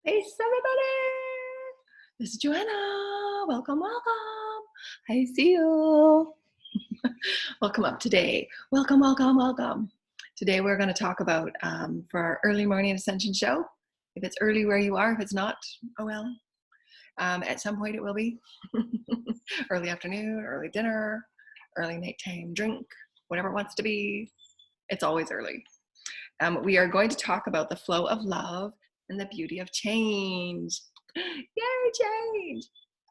Peace, everybody! This is Joanna. Welcome, welcome. I see you. Welcome up today. Welcome, welcome, welcome. Today we're going to talk about for our early morning Ascension show. If it's early where you are, if it's not, oh well. At some point it will be. Early afternoon, early dinner, early nighttime drink, whatever it wants to be. It's always early. We are going to talk about the flow of love and the beauty of change. Yay, change!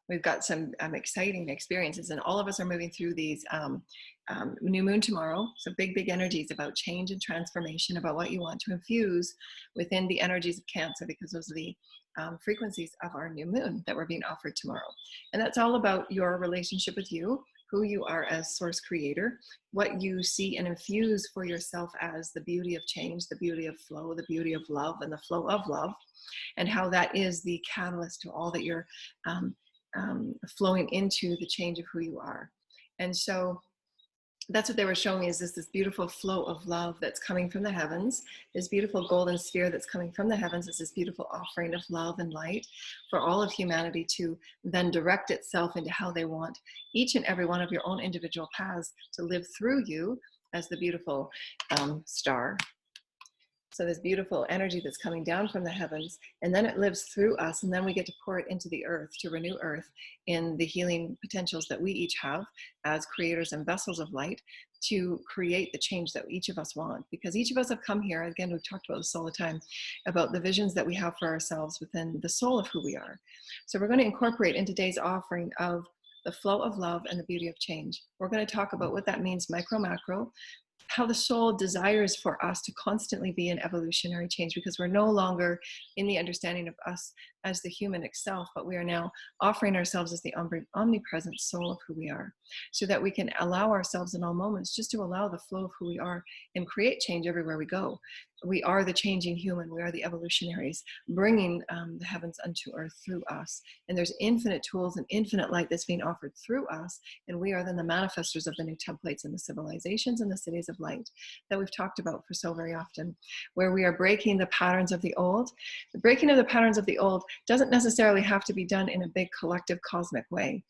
We've got some exciting experiences, and all of us are moving through these new moon tomorrow. So big energies about change and transformation, about what you want to infuse within the energies of Cancer, because those are the frequencies of our new moon that we're being offered tomorrow. And that's all about your relationship with you, who you are as source creator, what you see and infuse for yourself as the beauty of change, the beauty of flow, the beauty of love, and the flow of love, and how that is the catalyst to all that you're flowing into the change of who you are. And so that's what they were showing me, is this beautiful flow of love that's coming from the heavens. This beautiful golden sphere that's coming from the heavens is this beautiful offering of love and light for all of humanity to then direct itself into how they want each and every one of your own individual paths to live through you as the beautiful star. So this beautiful energy that's coming down from the heavens, and then it lives through us, and then we get to pour it into the earth to renew earth in the healing potentials that we each have as creators and vessels of light to create the change that each of us want. Because each of us have come here, again, we've talked about this all the time, about the visions that we have for ourselves within the soul of who we are. So we're going to incorporate in today's offering of the flow of love and the beauty of change. We're going to talk about what that means micro, macro, how the soul desires for us to constantly be in evolutionary change, because we're no longer in the understanding of us as the human itself, but we are now offering ourselves as the omnipresent soul of who we are, so that we can allow ourselves in all moments just to allow the flow of who we are and create change everywhere we go. We are the changing human. We are the evolutionaries, bringing the heavens unto earth through us. And there's infinite tools and infinite light that's being offered through us. And we are then the manifestors of the new templates and the civilizations and the cities of light that we've talked about for so very often, where we are breaking the patterns of the old. The breaking of the patterns of the old doesn't necessarily have to be done in a big collective cosmic way.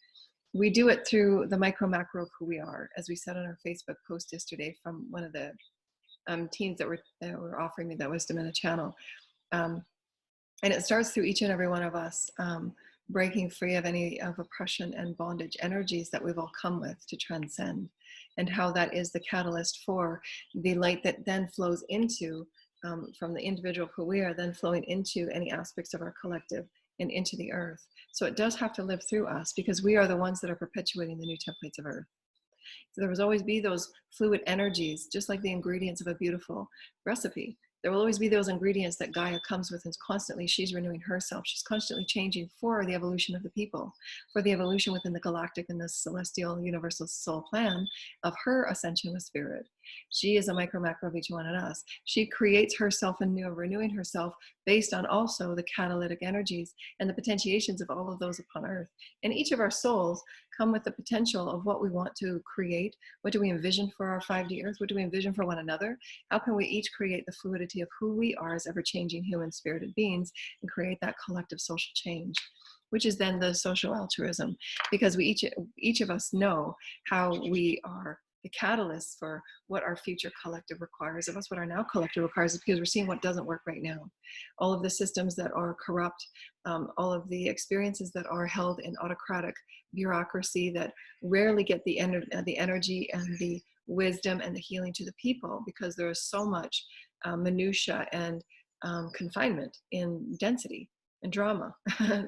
We do it through the micro macro of who we are, as we said on our Facebook post yesterday from one of the teams that were offering me that wisdom in a channel. And it starts through each and every one of us breaking free of any of oppression and bondage energies that we've all come with to transcend, and how that is the catalyst for the light that then flows into, from the individual who we are, then flowing into any aspects of our collective and into the earth. So it does have to live through us, because we are the ones that are perpetuating the new templates of earth. So there will always be those fluid energies, just like the ingredients of a beautiful recipe. There will always be those ingredients that Gaia comes with, and constantly she's renewing herself. She's constantly changing for the evolution of the people, for the evolution within the galactic and the celestial universal soul plan of her ascension with spirit. She is a micro macro of each one of us. She creates herself anew, renewing herself based on also the catalytic energies and the potentiations of all of those upon earth. And each of our souls come with the potential of what we want to create. What do we envision for our 5D earth? What do we envision for one another? How can we each create the fluidity of who we are as ever-changing human spirited beings and create that collective social change, which is then the social altruism, because we each of us know how we are the catalyst for what our future collective requires of us, what our now collective requires, because we're seeing what doesn't work right now. All of the systems that are corrupt, all of the experiences that are held in autocratic bureaucracy that rarely get the energy and the wisdom and the healing to the people, because there is so much minutia and confinement in density and drama,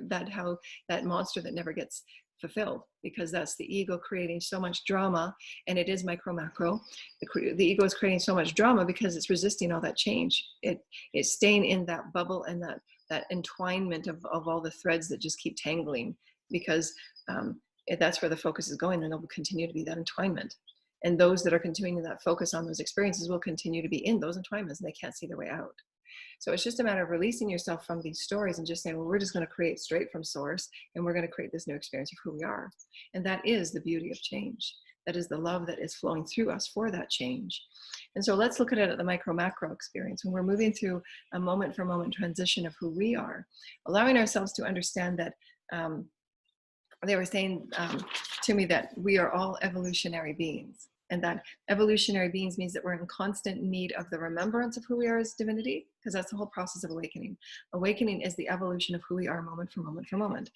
that monster that never gets fulfilled, because that's the ego creating so much drama. And it is micro macro. The ego is creating so much drama because it's resisting all that change. It's staying in that bubble and that entwinement of all the threads that just keep tangling, because if that's where the focus is going, then there will continue to be that entwinement. And those that are continuing that focus on those experiences will continue to be in those entwinements, and they can't see their way out. So it's just a matter of releasing yourself from these stories and just saying, well, we're just going to create straight from source, and we're going to create this new experience of who we are. And that is the beauty of change. That is the love that is flowing through us for that change. And so let's look at it at the micro macro experience. When we're moving through a moment for moment transition of who we are, allowing ourselves to understand that they were saying to me that we are all evolutionary beings, and that evolutionary beings means that we're in constant need of the remembrance of who we are as divinity, because that's the whole process of awakening. Awakening is the evolution of who we are moment for moment for moment.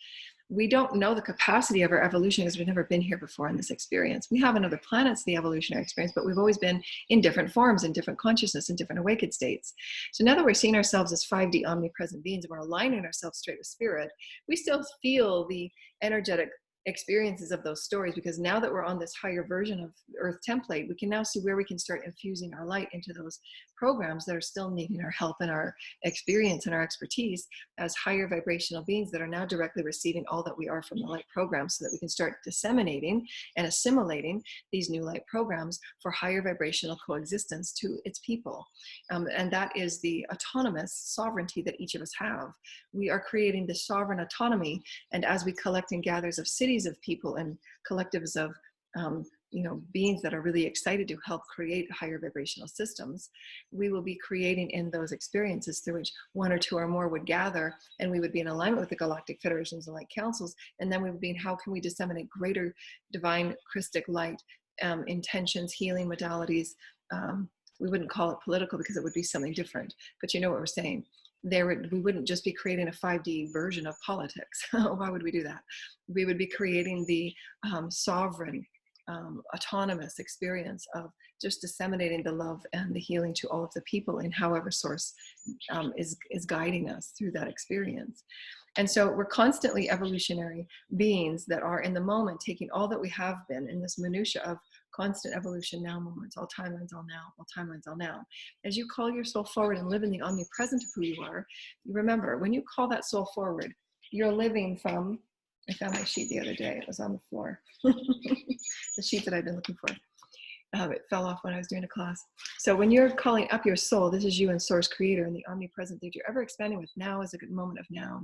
We don't know the capacity of our evolution because we've never been here before in this experience. We have in other planets the evolutionary experience, but we've always been in different forms, in different consciousness, in different awakened states. So now that we're seeing ourselves as 5D omnipresent beings and we're aligning ourselves straight with spirit, we still feel the energetic experiences of those stories, because now that we're on this higher version of Earth template, we can now see where we can start infusing our light into those programs that are still needing our help and our experience and our expertise as higher vibrational beings that are now directly receiving all that we are from the light programs, so that we can start disseminating and assimilating these new light programs for higher vibrational coexistence to its people. And that is the autonomous sovereignty that each of us have. We are creating this sovereign autonomy, and as we collect and gather of cities of people and collectives of beings that are really excited to help create higher vibrational systems, we will be creating in those experiences through which one or two or more would gather, and we would be in alignment with the galactic federations and light councils, and then we would be in how can we disseminate greater divine Christic light intentions, healing modalities. We wouldn't call it political because it would be something different, but you know what we're saying. We wouldn't just be creating a 5D version of politics. Why would we do that? We would be creating the sovereign, autonomous experience of just disseminating the love and the healing to all of the people in however source is guiding us through that experience. And so we're constantly evolutionary beings that are in the moment taking all that we have been in this minutia of constant evolution now moments, all timelines, all now, all timelines, all now. As you call your soul forward and live in the omnipresent of who you are, you remember, when you call that soul forward, you're living from, I found my sheet the other day, it was on the floor. The sheet that I've been looking for. It fell off when I was doing a class. So when you're calling up your soul, this is you and Source Creator and the omnipresent that you're ever expanding with. Now is a good moment of now.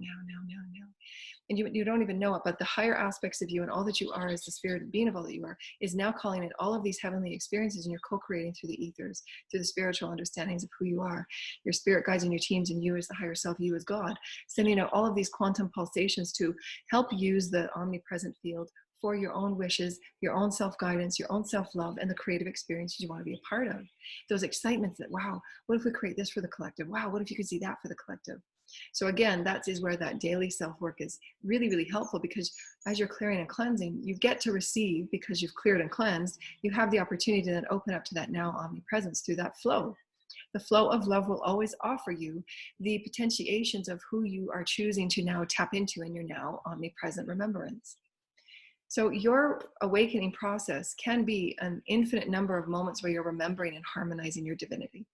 And you don't even know it, but the higher aspects of you and all that you are as the spirit being of all that you are is now calling in all of these heavenly experiences, and you're co-creating through the ethers, through the spiritual understandings of who you are. Your spirit guides and your teams, and you as the higher self, you as God, sending out all of these quantum pulsations to help use the omnipresent field for your own wishes, your own self-guidance, your own self-love, and the creative experiences you want to be a part of. Those excitements that, wow, what if we create this for the collective? Wow, what if you could see that for the collective? So again, that is where that daily self-work is really, really helpful, because as you're clearing and cleansing, you get to receive because you've cleared and cleansed. You have the opportunity to then open up to that now omnipresence through that flow. The flow of love will always offer you the potentiations of who you are choosing to now tap into in your now omnipresent remembrance. So your awakening process can be an infinite number of moments where you're remembering and harmonizing your divinity,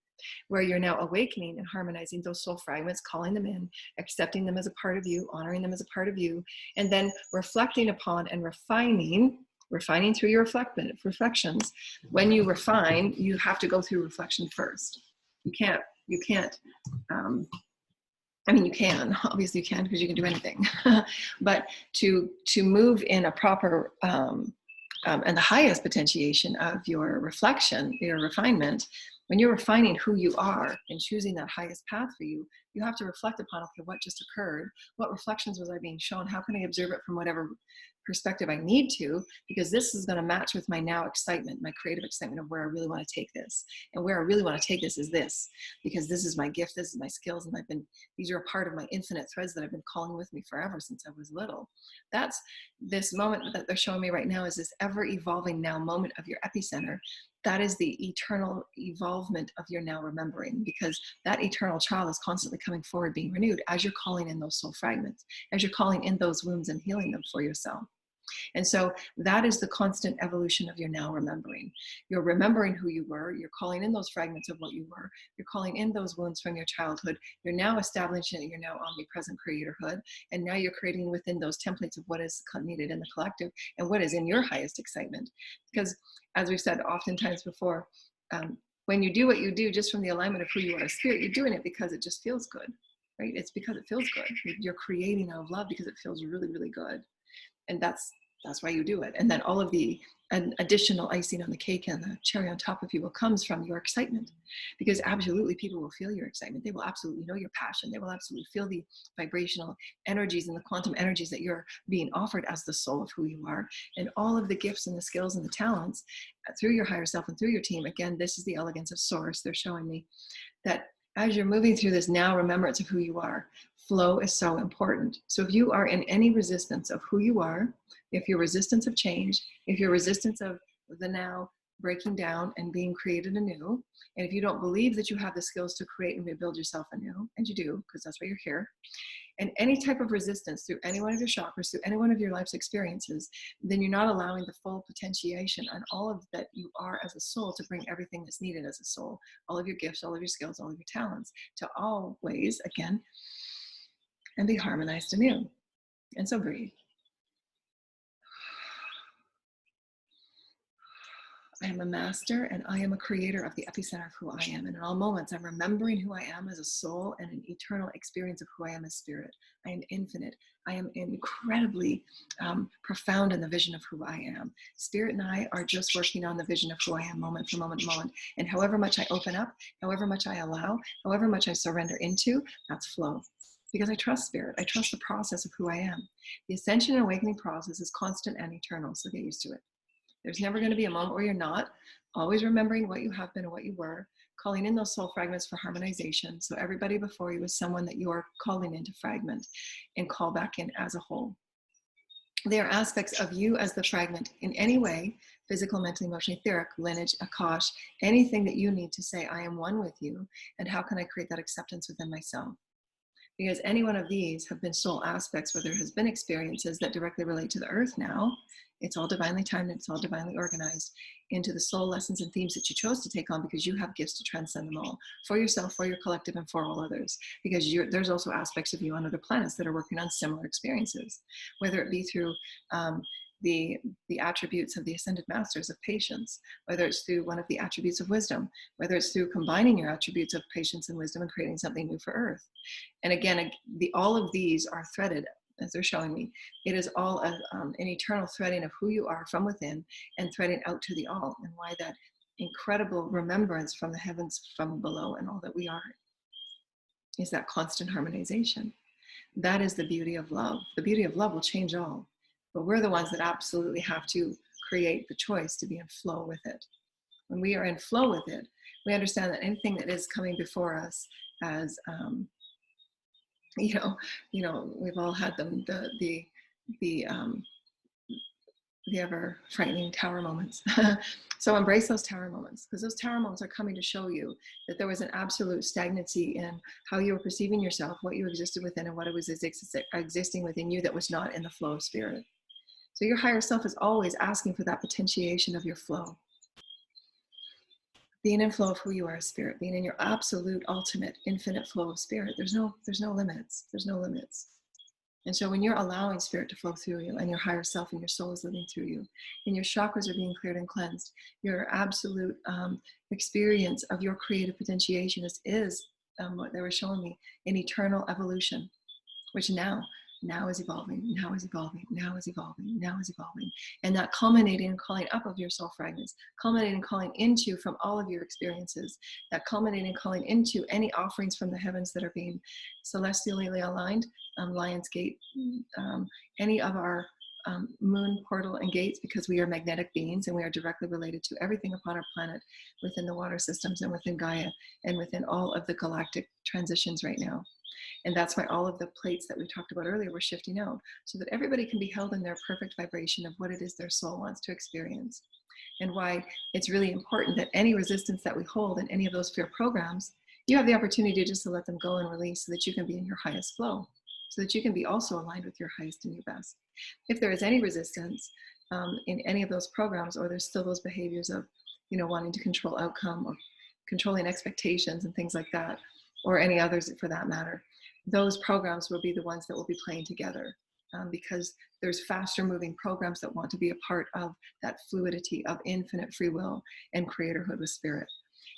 where you're now awakening and harmonizing those soul fragments, calling them in, accepting them as a part of you, honoring them as a part of you, and then reflecting upon and refining through your reflections. When you refine, you have to go through reflection first. You can't, you can, obviously you can, because you can do anything, but to move in a proper and the highest potentiation of your reflection, your refinement, when you're refining who you are and choosing that highest path for you, you have to reflect upon, okay, what just occurred? What reflections was I being shown? How can I observe it from whatever perspective I need to? Because this is going to match with my now excitement, my creative excitement of where I really want to take this. And where I really want to take this is this, because this is my gift, this is my skills, and these are a part of my infinite threads that I've been calling with me forever since I was little. That's this moment that they're showing me right now, is this ever evolving now moment of your epicenter. That is the eternal evolvement of your now remembering, because that eternal child is constantly coming forward, being renewed as you're calling in those soul fragments, as you're calling in those wounds and healing them for yourself. And so that is the constant evolution of your now remembering. You're remembering who you were. You're calling in those fragments of what you were. You're calling in those wounds from your childhood. You're now establishing your now omnipresent creatorhood. And now you're creating within those templates of what is needed in the collective and what is in your highest excitement. Because as we've said oftentimes before, when you do what you do just from the alignment of who you are as spirit, you're doing it because it just feels good, right? It's because it feels good. You're creating out of love because it feels really, really good. And that's That's why you do it. And then all of the additional icing on the cake and the cherry on top of you comes from your excitement, because absolutely people will feel your excitement. They will absolutely know your passion. They will absolutely feel the vibrational energies and the quantum energies that you're being offered as the soul of who you are, and all of the gifts and the skills and the talents through your higher self and through your team. Again, this is the elegance of source. They're showing me that as you're moving through this now remembrance of who you are, flow is so important. So if you are in any resistance of who you are, if your resistance of change, if your resistance of the now breaking down and being created anew, and if you don't believe that you have the skills to create and rebuild yourself anew, and you do, because that's why you're here, and any type of resistance through any one of your chakras, through any one of your life's experiences, then you're not allowing the full potentiation and all of that you are as a soul to bring everything that's needed as a soul, all of your gifts, all of your skills, all of your talents, to always, again, and be harmonized anew. And so breathe. I am a master and I am a creator of the epicenter of who I am. And in all moments, I'm remembering who I am as a soul and an eternal experience of who I am as spirit. I am infinite. I am incredibly profound in the vision of who I am. Spirit and I are just working on the vision of who I am moment for moment to moment. And however much I open up, however much I allow, however much I surrender into, that's flow. Because I trust spirit. I trust the process of who I am. The ascension and awakening process is constant and eternal, so get used to it. There's never going to be a moment where you're not. Always remembering what you have been and what you were, calling in those soul fragments for harmonization. So everybody before you is someone that you are calling in to fragment and call back in as a whole. They are aspects of you as the fragment in any way, physical, mentally, emotionally, etheric, lineage, akash, anything that you need to say, I am one with you, and how can I create that acceptance within myself? Because any one of these have been soul aspects where there has been experiences that directly relate to the earth now. It's all divinely timed and it's all divinely organized into the soul lessons and themes that you chose to take on, because you have gifts to transcend them all for yourself, for your collective, and for all others. Because there's also aspects of you on other planets that are working on similar experiences, whether it be through the attributes of the ascended masters of patience, whether it's through one of the attributes of wisdom, whether it's through combining your attributes of patience and wisdom and creating something new for earth. And again, all of these are threaded, as they're showing me. It is all an eternal threading of who you are from within and threading out to the all, and why that incredible remembrance from the heavens from below and all that we are is that constant harmonization. That is the beauty of love. The beauty of love will change all, but we're the ones that absolutely have to create the choice to be in flow with it. When we are in flow with it, we understand that anything that is coming before us as we've all had them, the ever frightening tower moments. So embrace those tower moments, because those tower moments are coming to show you that there was an absolute stagnancy in how you were perceiving yourself, what you existed within, and what it was existing within you that was not in the flow of spirit. So your higher self is always asking for that potentiation of your flow. Being in flow of who you are as spirit, being in your absolute, ultimate, infinite flow of spirit. There's no limits. There's no limits. And so when you're allowing spirit to flow through you, and your higher self and your soul is living through you, and your chakras are being cleared and cleansed, your absolute experience of your creative potentiation is what they were showing me, an eternal evolution, which now is evolving, now is evolving, now is evolving, now is evolving. And that culminating and calling up of your soul fragments, culminating and calling into from all of your experiences, that culminating and calling into any offerings from the heavens that are being celestially aligned, Lion's Gate, any of our moon portal and gates, because we are magnetic beings and we are directly related to everything upon our planet, within the water systems and within Gaia and within all of the galactic transitions right now. And that's why all of the plates that we talked about earlier were shifting out, so that everybody can be held in their perfect vibration of what it is their soul wants to experience. And why it's really important that any resistance that we hold in any of those fear programs, you have the opportunity just to let them go and release, so that you can be in your highest flow, so that you can be also aligned with your highest and your best. If there is any resistance in any of those programs, or there's still those behaviors of, wanting to control outcome or controlling expectations and things like that, or any others for that matter, those programs will be the ones that will be playing together, because there's faster moving programs that want to be a part of that fluidity of infinite free will and creatorhood with spirit.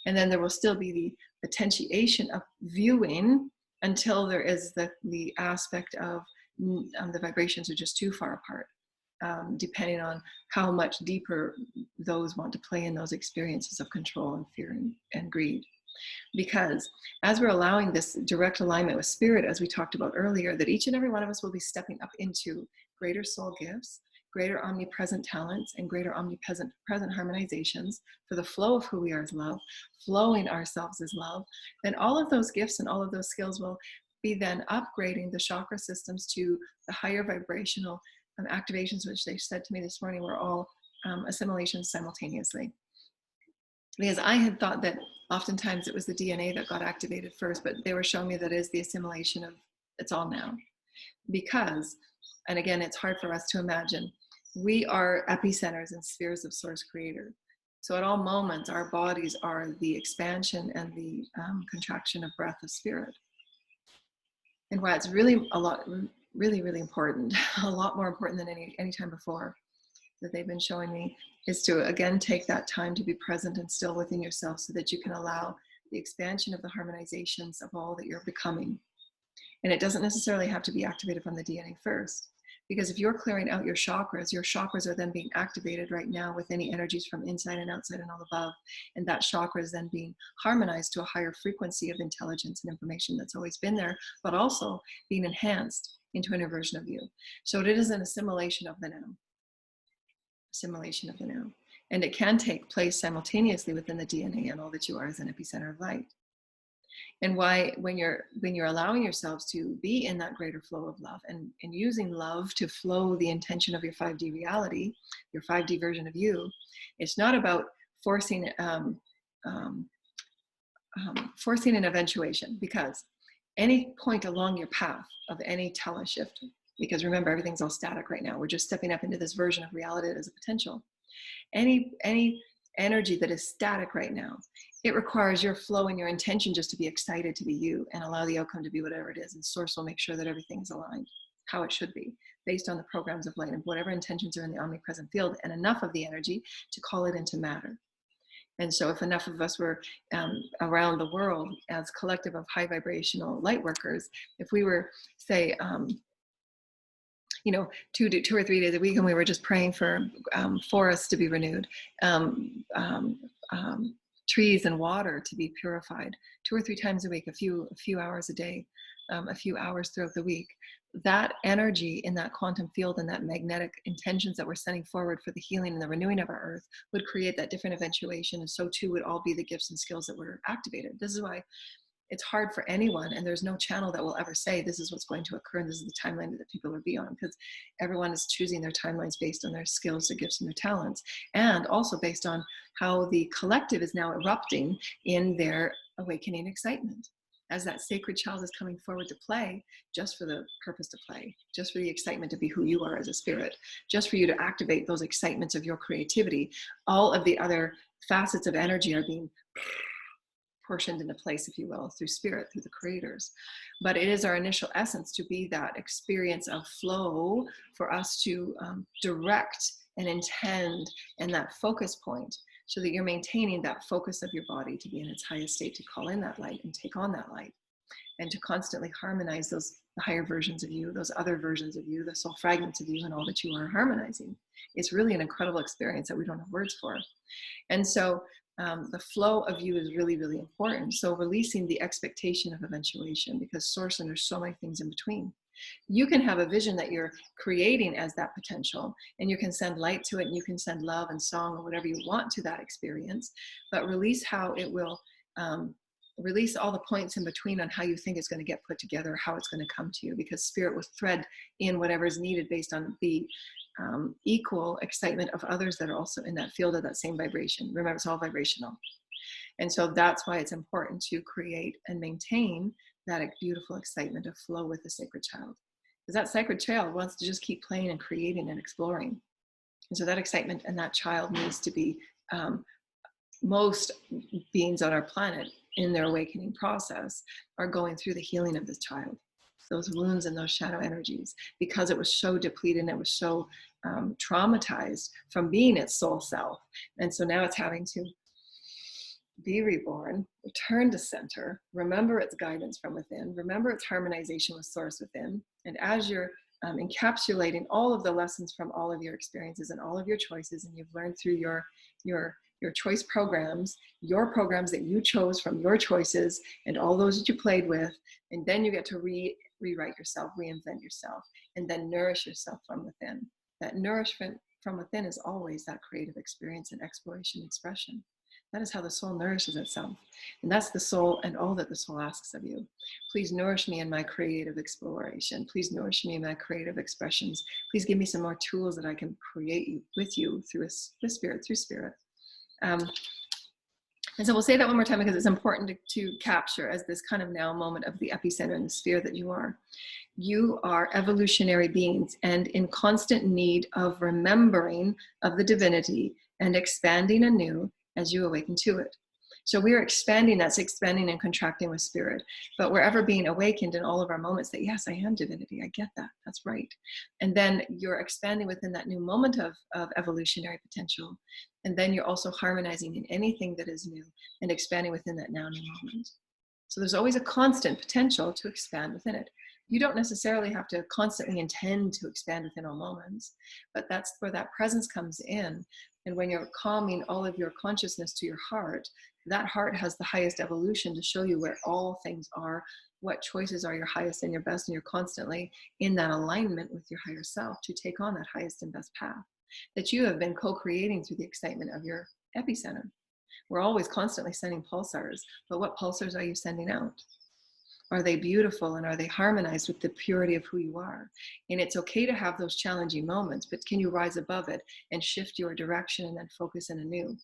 And then there will still be the potentiation of viewing until there is the aspect of the vibrations are just too far apart. depending on how much deeper those want to play in those experiences of control and fear and greed. Because as we're allowing this direct alignment with spirit, as we talked about earlier, that each and every one of us will be stepping up into greater soul gifts, greater omnipresent talents, and greater omnipresent harmonizations for the flow of who we are as love, flowing ourselves as love, then all of those gifts and all of those skills will be then upgrading the chakra systems to the higher vibrational activations, which they said to me this morning were all assimilations simultaneously. Because I had thought that oftentimes it was the DNA that got activated first, but they were showing me that it is the assimilation of it's all now. Because, and again, it's hard for us to imagine, we are epicenters and spheres of source creator. So at all moments, our bodies are the expansion and the contraction of breath of spirit. And why it's really a lot, really, really important, a lot more important than any time before that they've been showing me, is to again take that time to be present and still within yourself so that you can allow the expansion of the harmonizations of all that you're becoming. And it doesn't necessarily have to be activated from the DNA first, because if you're clearing out your chakras are then being activated right now with any energies from inside and outside and all above. And that chakra is then being harmonized to a higher frequency of intelligence and information that's always been there, but also being enhanced into a new version of you. So it is an assimilation of the now. Assimilation of the now. And it can take place simultaneously within the DNA and all that you are as an epicenter of light. And why, when you're allowing yourselves to be in that greater flow of love and using love to flow the intention of your 5D reality, your 5D version of you, it's not about forcing an eventuation, because any point along your path of any teleshift, because remember, everything's all static right now. We're just stepping up into this version of reality as a potential. Any energy that is static right now, it requires your flow and your intention just to be excited to be you and allow the outcome to be whatever it is. And source will make sure that everything is aligned how it should be based on the programs of light and whatever intentions are in the omnipresent field, and enough of the energy to call it into matter. And so if enough of us were around the world as collective of high vibrational light workers, if we were, say, 2 or 3 days a week, and we were just praying for forests to be renewed, trees and water to be purified 2 or 3 times a week, a few hours a day, a few hours throughout the week, that energy in that quantum field and that magnetic intentions that we're sending forward for the healing and the renewing of our earth would create that different eventuation. And so too would all be the gifts and skills that were activated. This is why it's hard for anyone, and there's no channel that will ever say this is what's going to occur and this is the timeline that people will be on, because everyone is choosing their timelines based on their skills, their gifts, and their talents, and also based on how the collective is now erupting in their awakening excitement. As that sacred child is coming forward to play, just for the purpose to play, just for the excitement to be who you are as a spirit, just for you to activate those excitements of your creativity, all of the other facets of energy are being portioned into place, if you will, through spirit, through the creators. But it is our initial essence to be that experience of flow for us to direct and intend, and that focus point, so that you're maintaining that focus of your body to be in its highest state, to call in that light and take on that light, and to constantly harmonize those higher versions of you, those other versions of you, the soul fragments of you, and all that you are harmonizing. It's really an incredible experience that we don't have words for. And so the flow of you is really, really important. So releasing the expectation of eventuation, because source, and there's so many things in between. You can have a vision that you're creating as that potential, and you can send light to it, and you can send love and song or whatever you want to that experience, but release how it will, release all the points in between on how you think it's going to get put together, how it's going to come to you, because spirit will thread in whatever is needed based on the equal excitement of others that are also in that field of that same vibration. Remember, it's all vibrational. And so that's why it's important to create and maintain that beautiful excitement of flow with the sacred child. Because that sacred child wants to just keep playing and creating and exploring. And so that excitement and that child needs to be, most beings on our planet in their awakening process are going through the healing of this child. Those wounds and those shadow energies, because it was so depleted and it was so traumatized from being its soul self. And so now it's having to be reborn, return to center, remember its guidance from within, remember its harmonization with source within. And as you're encapsulating all of the lessons from all of your experiences and all of your choices, and you've learned through your choice programs, your programs that you chose from your choices, and all those that you played with, and then you get to rewrite yourself, reinvent yourself, and then nourish yourself from within. That nourishment from within is always that creative experience and exploration expression. That is how the soul nourishes itself. And that's the soul and all that the soul asks of you. Please nourish me in my creative exploration. Please nourish me in my creative expressions. Please give me some more tools that I can create with you through spirit. And so we'll say that one more time because it's important to capture as this kind of now moment of the epicenter and the sphere that you are. You are evolutionary beings and in constant need of remembering of the divinity and expanding anew as you awaken to it. So we are expanding, that's expanding and contracting with spirit. But we're ever being awakened in all of our moments that, yes, I am divinity. I get that. That's right. And then you're expanding within that new moment of evolutionary potential. And then you're also harmonizing in anything that is new and expanding within that now new moment. So there's always a constant potential to expand within it. You don't necessarily have to constantly intend to expand within all moments, but that's where that presence comes in. And when you're calming all of your consciousness to your heart, that heart has the highest evolution to show you where all things are, what choices are your highest and your best, and you're constantly in that alignment with your higher self to take on that highest and best path that you have been co-creating through the excitement of your epicenter. We're always constantly sending pulsars, but what pulsars are you sending out? Are they beautiful and are they harmonized with the purity of who you are? And it's okay to have those challenging moments, but can you rise above it and shift your direction and then focus in anew?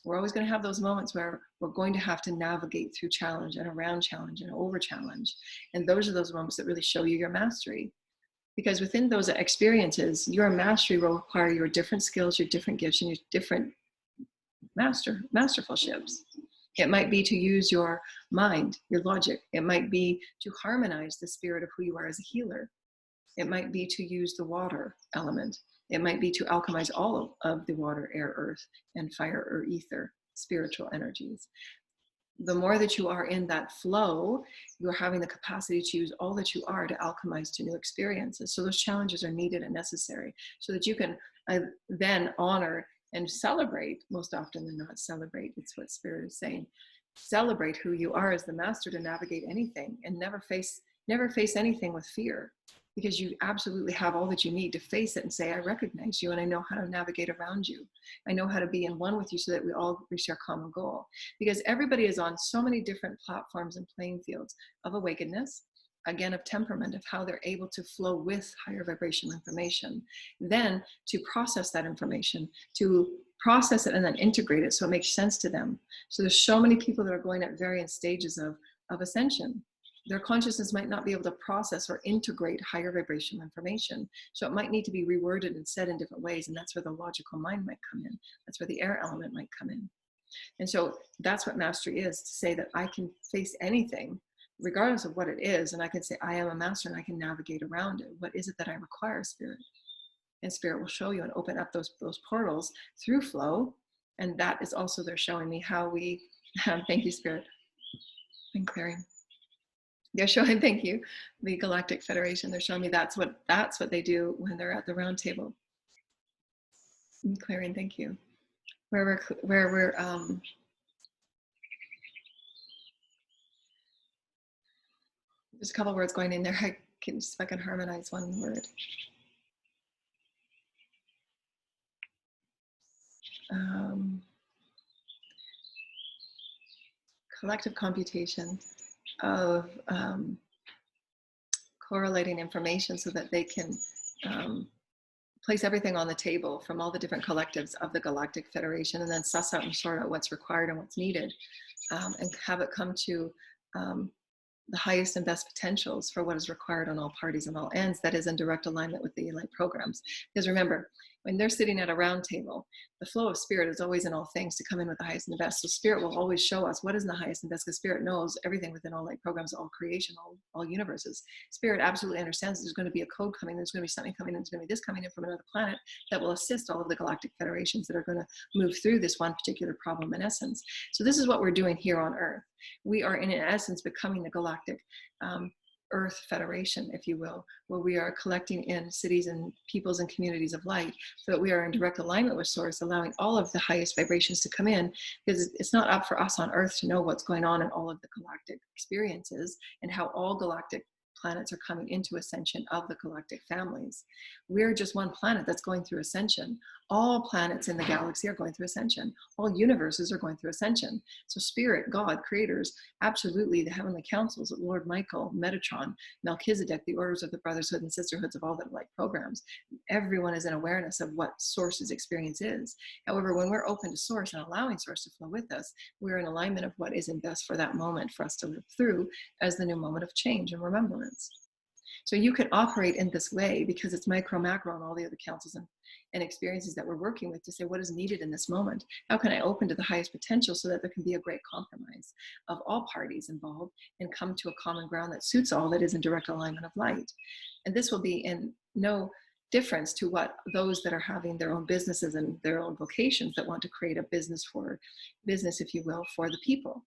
We're always going to have those moments where we're going to have to navigate through challenge and around challenge and over challenge. And those are those moments that really show you your mastery. Because within those experiences, your mastery will require your different skills, your different gifts, and your different masterfulships. It might be to use your mind, your logic. It might be to harmonize the spirit of who you are as a healer. It might be to use the water element. It might be to alchemize all of the water, air, earth, and fire or ether, spiritual energies. The more that you are in that flow, you're having the capacity to use all that you are to alchemize to new experiences. So those challenges are needed and necessary so that you can then honor and celebrate, most often than not celebrate, it's what spirit is saying, celebrate who you are as the master to navigate anything and never face anything with fear, because you absolutely have all that you need to face it and say, I recognize you and I know how to navigate around you. I know how to be in one with you so that we all reach our common goal. Because everybody is on so many different platforms and playing fields of awakeness, again, of temperament, of how they're able to flow with higher vibrational information, then to process that information, to process it and then integrate it so it makes sense to them. So there's so many people that are going at various stages of ascension. Their consciousness might not be able to process or integrate higher vibrational information. So it might need to be reworded and said in different ways. And that's where the logical mind might come in. That's where the air element might come in. And so that's what mastery is, to say that I can face anything, regardless of what it is. And I can say, I am a master and I can navigate around it. What is it that I require, spirit? And spirit will show you and open up those portals through flow. And that is also, they're showing me how we, thank you, spirit, and clearing. They're showing, thank you, the Galactic Federation. They're showing me that's what they do when they're at the round table. And clearing, thank you. Where we're there's a couple words going in there. I can see if I can harmonize one word. Collective computation of correlating information so that they can place everything on the table from all the different collectives of the Galactic Federation, and then suss out and sort out what's required and what's needed, and have it come to the highest and best potentials for what is required on all parties and all ends, that is in direct alignment with the light programs. Because remember, when they're sitting at a round table, the flow of spirit is always in all things to come in with the highest and the best. So spirit will always show us what is the highest and best, because spirit knows everything within all light programs, all creation, all universes. Spirit absolutely understands there's going to be a code coming, there's going to be something coming, and there's going to be this coming in from another planet that will assist all of the galactic federations that are going to move through this one particular problem in essence. So this is what we're doing here on Earth. We are in essence becoming the galactic Earth Federation, if you will, where we are collecting in cities and peoples and communities of light, so that we are in direct alignment with Source, allowing all of the highest vibrations to come in, because it's not up for us on Earth to know what's going on in all of the galactic experiences and how all galactic planets are coming into ascension of the galactic families. We're just one planet that's going through ascension. All planets in the galaxy are going through ascension. All universes are going through ascension. So Spirit, God, creators, absolutely the heavenly councils, Lord Michael, Metatron, Melchizedek, the orders of the brotherhood and sisterhoods of all that light programs. Everyone is in awareness of what Source's experience is. However, when we're open to Source and allowing Source to flow with us, we're in alignment of what is in best for that moment for us to live through as the new moment of change and remembrance. So you can operate in this way because it's micro, macro, and all the other councils and experiences that we're working with to say what is needed in this moment. How can I open to the highest potential so that there can be a great compromise of all parties involved and come to a common ground that suits all, that is in direct alignment of light. And this will be in no difference to what those that are having their own businesses and their own vocations that want to create a business, if you will, for the people.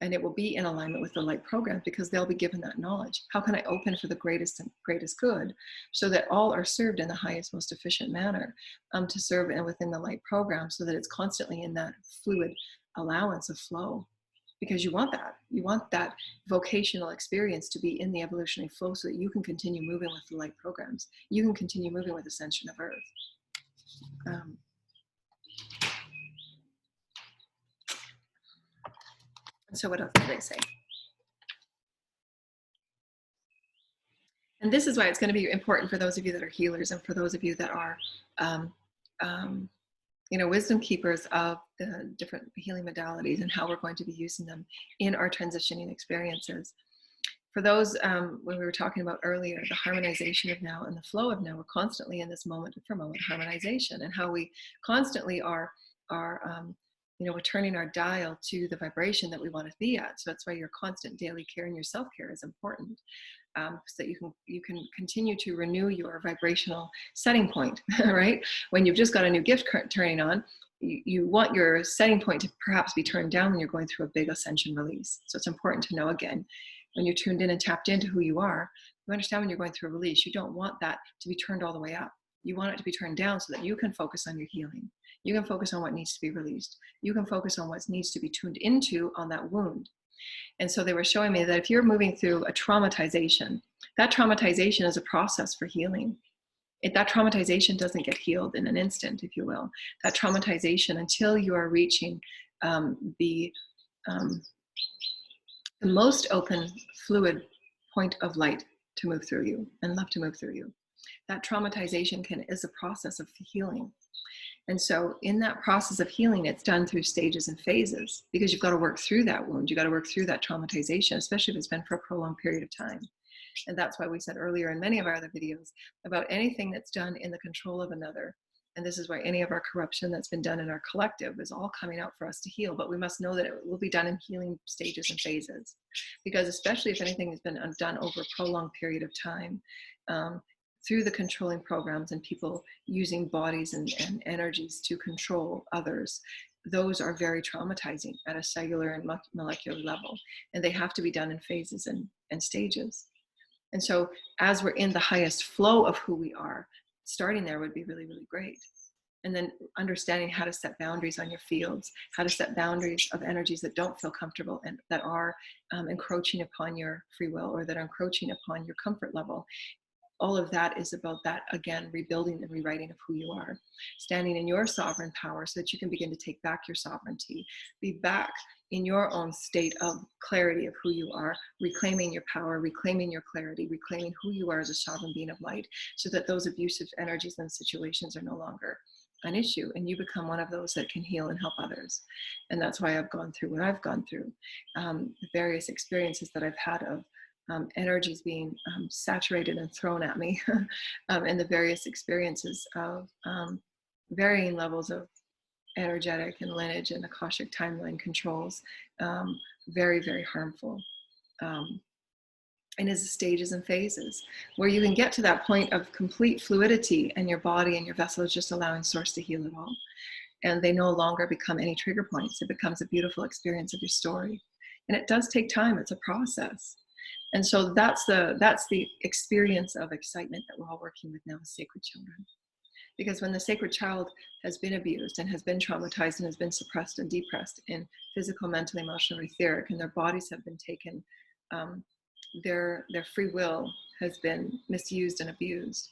And it will be in alignment with the light program because they'll be given that knowledge. How can I open for the greatest and greatest good so that all are served in the highest, most efficient manner to serve and within the light program, so that it's constantly in that fluid allowance of flow? Because you want that. You want that vocational experience to be in the evolutionary flow so that you can continue moving with the light programs. You can continue moving with Ascension of Earth. So what else did they say? And this is why it's going to be important for those of you that are healers and for those of you that are, wisdom keepers of the different healing modalities and how we're going to be using them in our transitioning experiences. For those, when we were talking about earlier, the harmonization of now and the flow of now, we're constantly in this moment for moment harmonization, and how we constantly are we're turning our dial to the vibration that we want to be at. So that's why your constant daily care and your self-care is important, so that you can continue to renew your vibrational setting point, right? When you've just got a new gift turning on, you want your setting point to perhaps be turned down when you're going through a big ascension release. So it's important to know, again, when you're tuned in and tapped into who you are, you understand when you're going through a release, you don't want that to be turned all the way up. You want it to be turned down so that you can focus on your healing. You can focus on what needs to be released. You can focus on what needs to be tuned into on that wound. And so they were showing me that if you're moving through a traumatization, that traumatization is a process for healing. That traumatization doesn't get healed in an instant, if you will. That traumatization, until you are reaching the most open, fluid point of light to move through you and love to move through you, that traumatization is a process of healing. And so in that process of healing, it's done through stages and phases, because you've got to work through that wound. You've got to work through that traumatization, especially if it's been for a prolonged period of time. And that's why we said earlier in many of our other videos about anything that's done in the control of another. And this is why any of our corruption that's been done in our collective is all coming out for us to heal. But we must know that it will be done in healing stages and phases, because especially if anything has been done over a prolonged period of time, through the controlling programs and people using bodies and energies to control others, those are very traumatizing at a cellular and molecular level. And they have to be done in phases and stages. And so as we're in the highest flow of who we are, starting there would be really, really great. And then understanding how to set boundaries on your fields, how to set boundaries of energies that don't feel comfortable and that are encroaching upon your free will, or that are encroaching upon your comfort level. All of that is about that, again, rebuilding and rewriting of who you are, standing in your sovereign power so that you can begin to take back your sovereignty, be back in your own state of clarity of who you are, reclaiming your power, reclaiming your clarity, reclaiming who you are as a sovereign being of light, so that those abusive energies and situations are no longer an issue, and you become one of those that can heal and help others. And that's why I've gone through what I've gone through, the various experiences that I've had of energies being saturated and thrown at me, and the various experiences of varying levels of energetic and lineage and Akashic timeline controls, very, very harmful. And is stages and phases where you can get to that point of complete fluidity, and your body and your vessel is just allowing source to heal it all. And they no longer become any trigger points. It becomes a beautiful experience of your story. And it does take time. It's a process. And so that's the experience of excitement that we're all working with now as sacred children. Because when the sacred child has been abused and has been traumatized and has been suppressed and depressed in physical, mental, emotional, etheric, and their bodies have been taken, their free will has been misused and abused.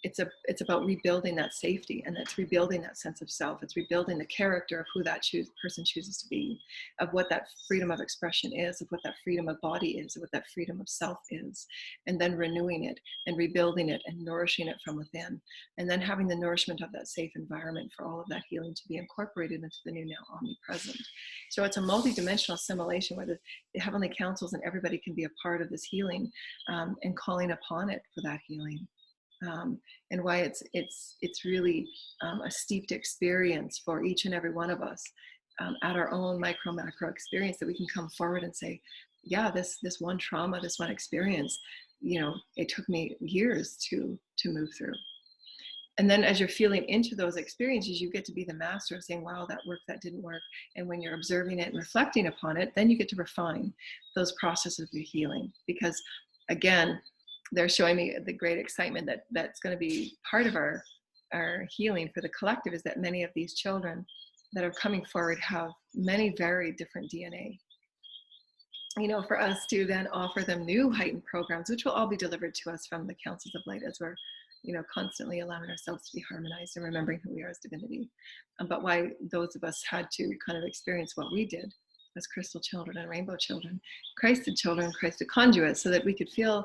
It's about rebuilding that safety, and that's rebuilding that sense of self. It's rebuilding the character of who that person chooses to be, of what that freedom of expression is, of what that freedom of body is, of what that freedom of self is, and then renewing it and rebuilding it and nourishing it from within, and then having the nourishment of that safe environment for all of that healing to be incorporated into the new, now omnipresent. So it's a multi-dimensional assimilation where the heavenly councils and everybody can be a part of this healing, and calling upon it for that healing. And why it's really a steeped experience for each and every one of us, at our own micro macro experience, that we can come forward and say, yeah, this one trauma, this one experience, it took me years to move through. And then as you're feeling into those experiences, you get to be the master of saying, wow, that worked, that didn't work. And when you're observing it and reflecting upon it, then you get to refine those processes of healing. Because again, they're showing me the great excitement that's going to be part of our healing for the collective, is that many of these children that are coming forward have many very different DNA. For us to then offer them new heightened programs, which will all be delivered to us from the councils of light as we're, constantly allowing ourselves to be harmonized and remembering who we are as divinity. But why those of us had to kind of experience what we did as crystal children and rainbow children, Christed children, Christed conduits, so that we could feel,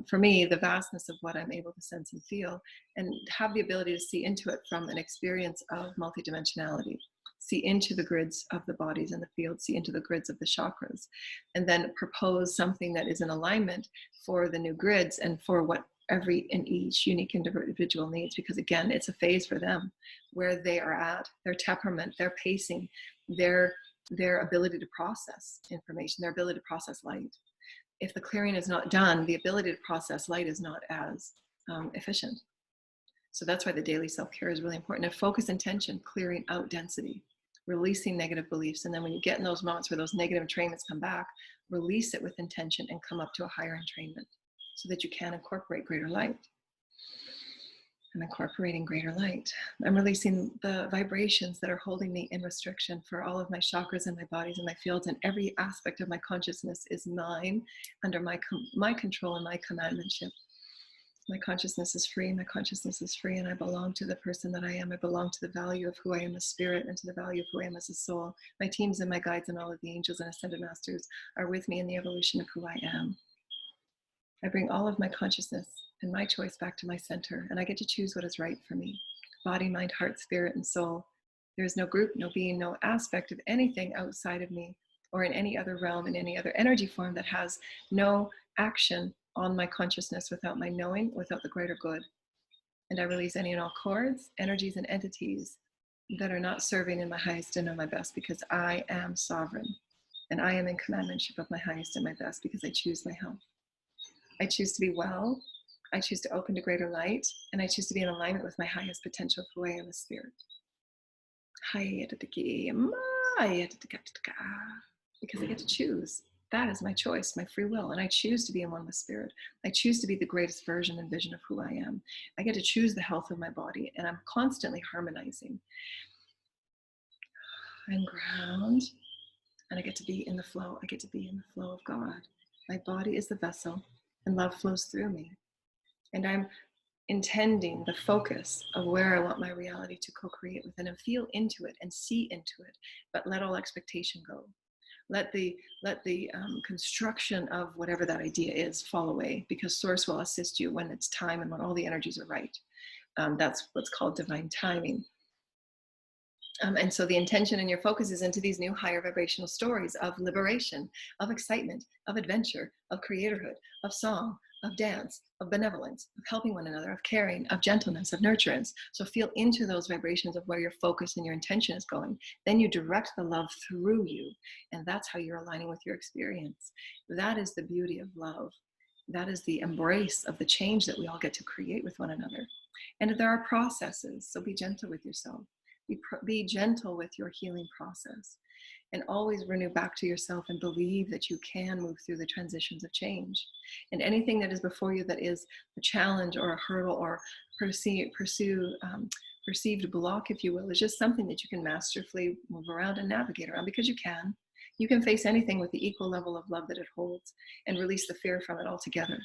for me, the vastness of what I'm able to sense and feel, and have the ability to see into it from an experience of multidimensionality, see into the grids of the bodies and the field, see into the grids of the chakras, and then propose something that is in alignment for the new grids and for what every and each unique individual needs. Because again, it's a phase for them where they are at, their temperament, their pacing, their ability to process information, their ability to process light. If the clearing is not done, the ability to process light is not as efficient. So that's why the daily self-care is really important. And focus intention, clearing out density, releasing negative beliefs. And then when you get in those moments where those negative entrainments come back, release it with intention and come up to a higher entrainment so that you can incorporate greater light. I'm incorporating greater light. I'm releasing the vibrations that are holding me in restriction for all of my chakras and my bodies and my fields, and every aspect of my consciousness is mine, under my control and my commandmentship. My consciousness is free, and I belong to the person that I am. I belong to the value of who I am as spirit and to the value of who I am as a soul. My teams and my guides and all of the angels and ascended masters are with me in the evolution of who I am. I bring all of my consciousness and my choice back to my center, and I get to choose what is right for me. Body, mind, heart, spirit, and soul. There is no group, no being, no aspect of anything outside of me or in any other realm, in any other energy form that has no action on my consciousness without my knowing, without the greater good. And I release any and all cords, energies, and entities that are not serving in my highest and in my best, because I am sovereign. And I am in commandmentship of my highest and my best, because I choose my health. I choose to be well. I choose to open to greater light, and I choose to be in alignment with my highest potential of who I am as spirit. Because I get to choose. That is my choice, my free will, and I choose to be in one with spirit. I choose to be the greatest version and vision of who I am. I get to choose the health of my body, and I'm constantly harmonizing. I'm ground, and I get to be in the flow. I get to be in the flow of God. My body is the vessel, and love flows through me. And I'm intending the focus of where I want my reality to co-create within, and feel into it and see into it, but let all expectation go. Let the construction of whatever that idea is fall away, because source will assist you when it's time and when all the energies are right. That's what's called divine timing. And so the intention and your focus is into these new higher vibrational stories of liberation, of excitement, of adventure, of creatorhood, of song, of dance, of benevolence, of helping one another, of caring, of gentleness, of nurturance. So feel into those vibrations of where your focus and your intention is going. Then you direct the love through you, and that's how you're aligning with your experience. That is the beauty of love. That is the embrace of the change that we all get to create with one another. And there are processes, so be gentle with yourself. Be gentle with your healing process. And always renew back to yourself and believe that you can move through the transitions of change. And anything that is before you that is a challenge or a hurdle or perceived block, if you will, is just something that you can masterfully move around and navigate around, because you can. You can face anything with the equal level of love that it holds and release the fear from it altogether.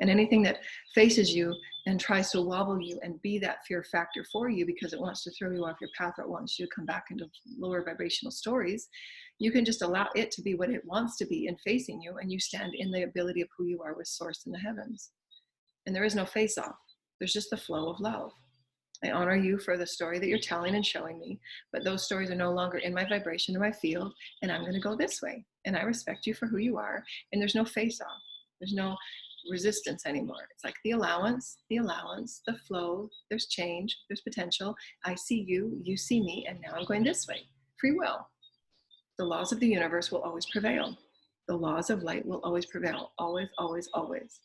And anything that faces you and tries to wobble you and be that fear factor for you because it wants to throw you off your path or it wants you to come back into lower vibrational stories, you can just allow it to be what it wants to be and facing you, and you stand in the ability of who you are with Source in the heavens. And there is no face-off. There's just the flow of love. I honor you for the story that you're telling and showing me, but those stories are no longer in my vibration or my field, and I'm going to go this way. And I respect you for who you are, and there's no face-off. There's no resistance anymore. It's like the allowance, the flow, there's change, there's potential. I see you, you see me, and now I'm going this way. Free will. The laws of the universe will always prevail. The laws of light will always prevail. Always, always, always.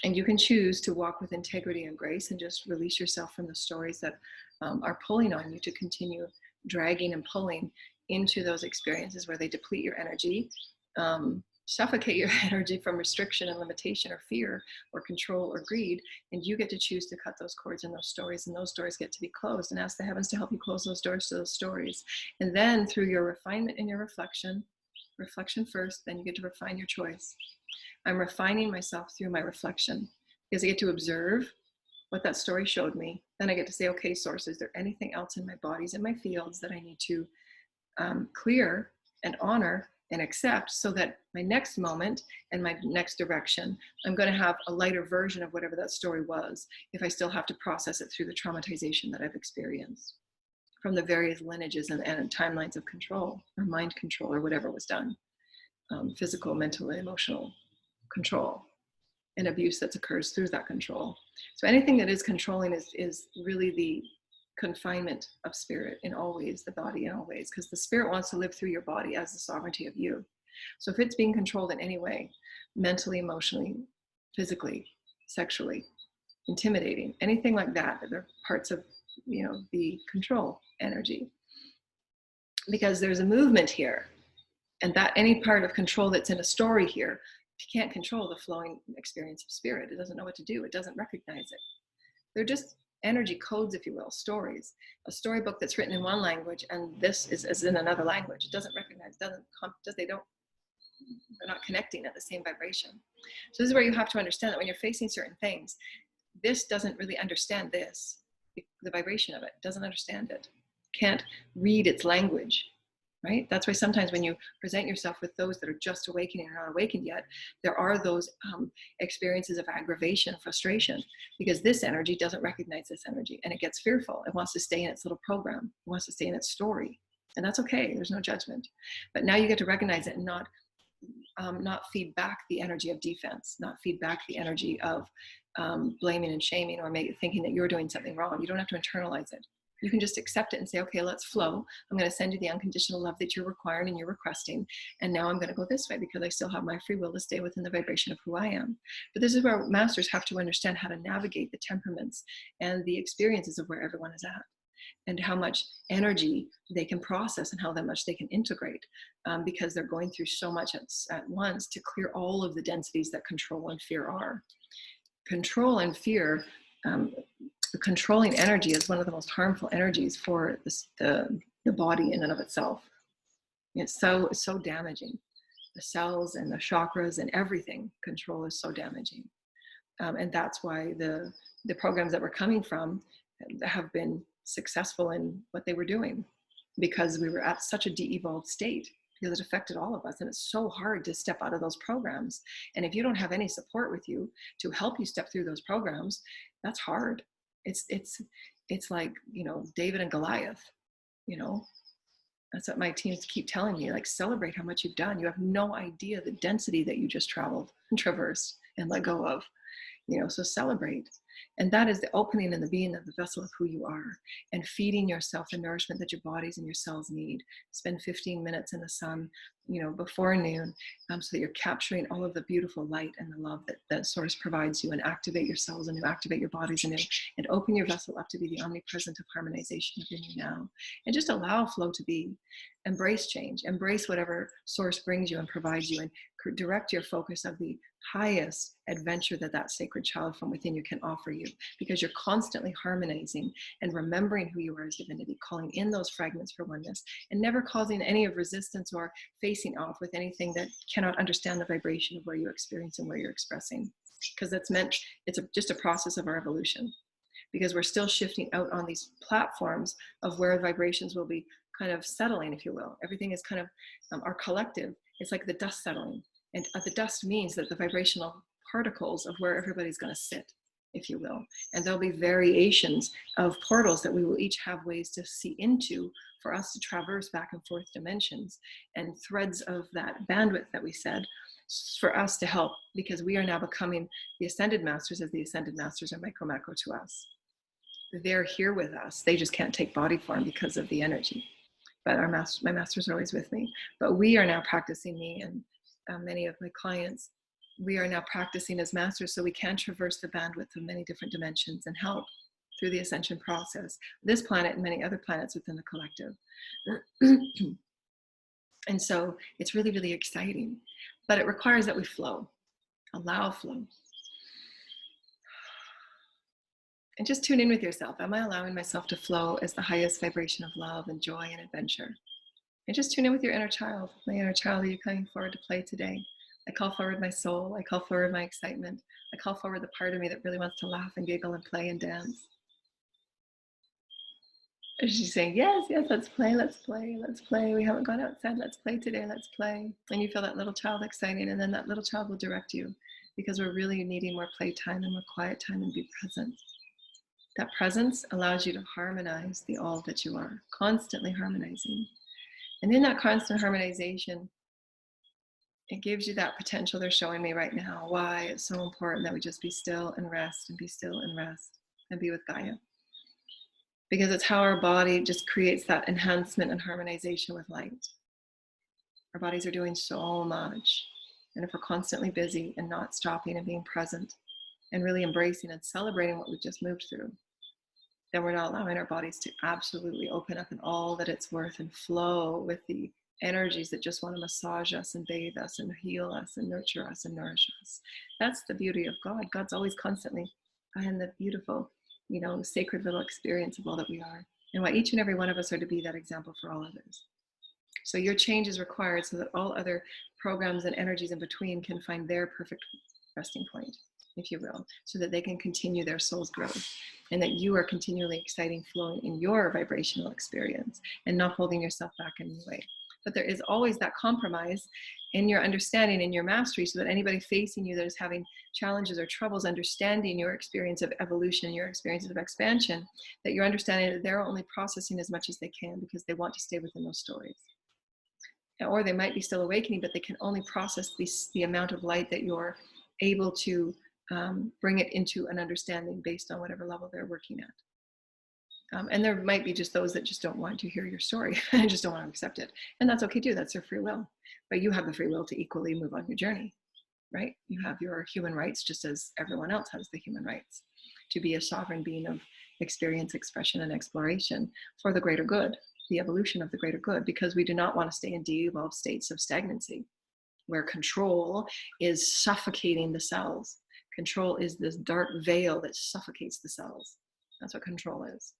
And you can choose to walk with integrity and grace and just release yourself from the stories that are pulling on you to continue dragging and pulling into those experiences where they deplete your energy, suffocate your energy from restriction and limitation or fear or control or greed. And you get to choose to cut those cords in those stories, and those doors get to be closed, and ask the heavens to help you close those doors to those stories. And then through your refinement and your reflection first, then you get to refine your choice. I'm refining myself through my reflection because I get to observe what that story showed me. Then I get to say, okay, Source, is there anything else in my bodies and my fields that I need to clear and honor and accept, so that my next moment and my next direction, I'm going to have a lighter version of whatever that story was, if I still have to process it through the traumatization that I've experienced from the various lineages and timelines of control or mind control or whatever was done, physical, mental, and emotional control and abuse that occurs through that control. So anything that is controlling is really the confinement of spirit in all ways, the body in all ways, because the spirit wants to live through your body as the sovereignty of you. So if it's being controlled in any way, mentally, emotionally, physically, sexually, intimidating, anything like that, they're parts of, the control energy. Because there's a movement here, and that any part of control that's in a story here, if you can't control the flowing experience of spirit, it doesn't know what to do. It doesn't recognize it. They're just energy codes, if you will, stories. A storybook that's written in one language and this is in another language. It doesn't recognize, they're not connecting at the same vibration. So this is where you have to understand that when you're facing certain things, this doesn't really understand this. The vibration of it doesn't understand it. Can't read its language. Right? That's why sometimes when you present yourself with those that are just awakening or not awakened yet, there are those experiences of aggravation, frustration, because this energy doesn't recognize this energy and it gets fearful. It wants to stay in its little program. It wants to stay in its story. And that's okay. There's no judgment. But now you get to recognize it and not feed back the energy of defense, not feed back the energy of blaming and shaming or thinking that you're doing something wrong. You don't have to internalize it. You can just accept it and say, okay, let's flow. I'm going to send you the unconditional love that you're requiring and you're requesting. And now I'm going to go this way because I still have my free will to stay within the vibration of who I am. But this is where masters have to understand how to navigate the temperaments and the experiences of where everyone is at, and how much energy they can process and how much they can integrate, because they're going through so much at once to clear all of the densities that control and fear are. Control and fear, the controlling energy is one of the most harmful energies for the body in and of itself. It's so damaging. The cells and the chakras and everything, control is so damaging. And that's why the programs that we're coming from have been successful in what they were doing, because we were at such a de-evolved state, because it affected all of us. And it's so hard to step out of those programs. And if you don't have any support with you to help you step through those programs, that's hard. It's like, David and Goliath, that's what my teams keep telling me, like, celebrate how much you've done. You have no idea the density that you just traveled and traversed and let go of. So celebrate. And that is the opening and the being of the vessel of who you are, and feeding yourself the nourishment that your bodies and your cells need. Spend 15 minutes in the sun, before noon, so that you're capturing all of the beautiful light and the love that source provides you, and activate your cells anew, activate your bodies anew, and open your vessel up to be the omnipresent of harmonization within you now. And just allow flow to be. Embrace change, embrace whatever source brings you and provides you, and direct your focus of the highest adventure that sacred child from within you can offer you, because you're constantly harmonizing and remembering who you are as divinity, calling in those fragments for oneness, and never causing any of resistance or facing off with anything that cannot understand the vibration of where you experience and where you're expressing, because it's just a process of our evolution, because we're still shifting out on these platforms of where vibrations will be kind of settling, if you will. Everything is kind of our collective. It's like the dust settling. And the dust means that the vibrational particles of where everybody's going to sit, if you will. And there'll be variations of portals that we will each have ways to see into, for us to traverse back and forth dimensions, and threads of that bandwidth that we said, for us to help, because we are now becoming the Ascended Masters, as the Ascended Masters are micro macro to us. They're here with us. They just can't take body form because of the energy. But my masters are always with me. But we are now practicing, me and many of my clients, we are now practicing as masters, so we can traverse the bandwidth of many different dimensions and help through the ascension process, this planet and many other planets within the collective. And so it's really, really exciting. But it requires that we flow, allow flow. And just tune in with yourself. Am I allowing myself to flow as the highest vibration of love and joy and adventure? And just tune in with your inner child. My inner child, are you coming forward to play today? I call forward my soul. I call forward my excitement. I call forward the part of me that really wants to laugh and giggle and play and dance. And she's saying, yes, let's play, let's play, let's play. We haven't gone outside. Let's play today. Let's play. And you feel that little child exciting, and then that little child will direct you, because we're really needing more playtime and more quiet time and be present. That presence allows you to harmonize the all that you are, constantly harmonizing. And in that constant harmonization, it gives you that potential they're showing me right now, why it's so important that we just be still and rest, and be still and rest, and be with Gaia. Because it's how our body just creates that enhancement and harmonization with light. Our bodies are doing so much. And if we're constantly busy and not stopping and being present and really embracing and celebrating what we've just moved through, then we're not allowing our bodies to absolutely open up in all that it's worth and flow with the energies that just want to massage us and bathe us and heal us and nurture us and nourish us. That's the beauty of God. God's always constantly in the beautiful, sacred little experience of all that we are, and why each and every one of us are to be that example for all others. So your change is required so that all other programs and energies in between can find their perfect resting point, if you will, so that they can continue their soul's growth, and that you are continually exciting, flowing in your vibrational experience and not holding yourself back in any way. But there is always that compromise in your understanding, in your mastery, so that anybody facing you that is having challenges or troubles understanding your experience of evolution, your experiences of expansion, that you're understanding that they're only processing as much as they can because they want to stay within those stories. Or they might be still awakening, but they can only process the amount of light that you're able to bring it into an understanding based on whatever level they're working at. And there might be just those that just don't want to hear your story and just don't want to accept it. And that's okay too, that's their free will. But you have the free will to equally move on your journey, right? You have your human rights just as everyone else has the human rights to be a sovereign being of experience, expression, and exploration for the greater good, the evolution of the greater good, because we do not want to stay in de-evolved states of stagnancy where control is suffocating the cells. Control is this dark veil that suffocates the cells. That's what control is.